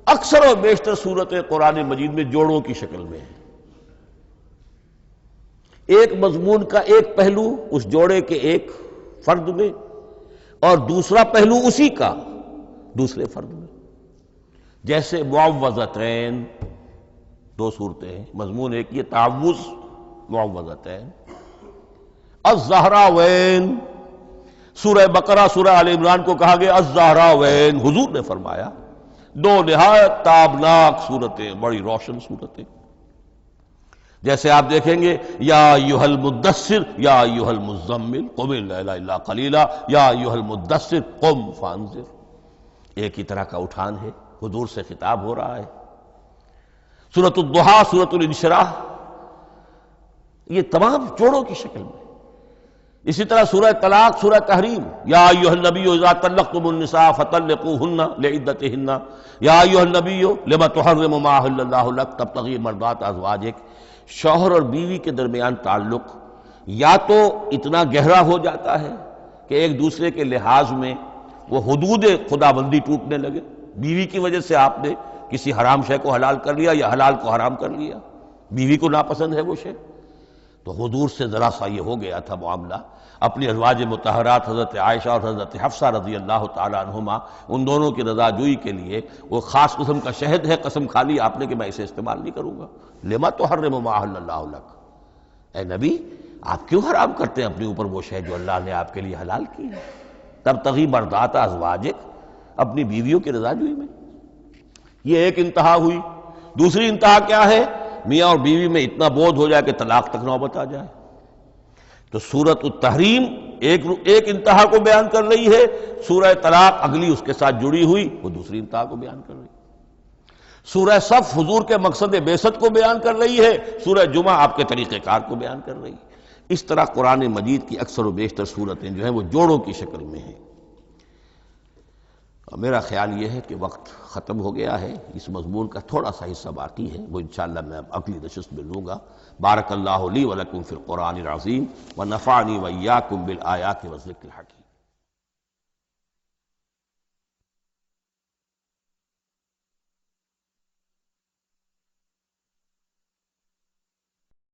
اکثر و بیشتر صورتیں قرآن مجید میں جوڑوں کی شکل میں ہیں۔ ایک مضمون کا ایک پہلو اس جوڑے کے ایک فرد میں، اور دوسرا پہلو اسی کا دوسرے فرد میں۔ جیسے معوذتین، دو صورتیں ہیں، مضمون ایک یہ تعوذ، معوذتین۔ الزہراوین، سورہ بقرہ سورہ آل عمران کو کہا گیا الزہراوین، حضور نے فرمایا دو نہایت تابناک صورتیں، بڑی روشن صورتیں۔ جیسے آپ دیکھیں گے یا ایھا المدثر یا ایھا المزمل قم اللیل الا قلیلا یا ایھا المدثر قم فانذر، ایک ہی طرح کا اٹھان ہے، حضور سے خطاب ہو رہا ہے۔ سورۃ الضحیٰ، سورۃ الانشراح، یہ تمام جوڑوں کی شکل میں۔ اسی طرح سورہ طلاق، سورہ تحریم، یا ایھا النبی اذا طلقتم النساء فطلقوہن لعدتہن یا ایھا النبی لم تحرم ما احل اللہ لک تبتغی مرضات ازواجک۔ شوہر اور بیوی کے درمیان تعلق یا تو اتنا گہرا ہو جاتا ہے کہ ایک دوسرے کے لحاظ میں وہ حدود خدا بندی ٹوٹنے لگے، بیوی کی وجہ سے آپ نے کسی حرام شے کو حلال کر لیا یا حلال کو حرام کر لیا، بیوی کو ناپسند ہے وہ شے، تو حضور سے ذرا سا یہ ہو گیا تھا معاملہ۔ اپنی ازواج مطہرات حضرت عائشہ اور حضرت حفصہ رضی اللہ تعالی عنہما، ان دونوں کی رضا جوئی کے لیے وہ خاص قسم کا شہد ہے، قسم کھا لی آپ نے کہ میں اسے استعمال نہیں کروں گا۔ لما تحرم ما احل اللہ لک، اے نبی آپ کیوں حرام کرتے ہیں اپنے اوپر وہ شے جو اللہ نے آپ کے لیے حلال کی ہے؟ تبتغی مرضات ازواجک، اپنی بیویوں کی رضا جوئی میں۔ یہ ایک انتہا ہوئی۔ دوسری انتہا کیا ہے؟ میاں اور بیوی میں اتنا بودھ ہو جائے کہ طلاق تک نوبت آ جائے۔ تو سورۃ التحریم ایک انتہا کو بیان کر رہی ہے، سورہ طلاق اگلی اس کے ساتھ جڑی ہوئی وہ دوسری انتہا کو بیان کر رہی ہے۔ سورہ صف حضور کے مقصد بعثت کو بیان کر رہی ہے، سورہ جمعہ آپ کے طریقہ کار کو بیان کر رہی ہے۔ اس طرح قرآن مجید کی اکثر و بیشتر صورتیں جو ہیں وہ جوڑوں کی شکل میں ہیں۔ میرا خیال یہ ہے کہ وقت ختم ہو گیا ہے، اس مضمون کا تھوڑا سا حصہ باقی ہے، وہ انشاءاللہ میں اگلی نشست میں لوں گا۔ بارک اللہ لی ولکم فی القرآن العظیم ونفعنی وإیاکم بالآیات والذکر الحکیم۔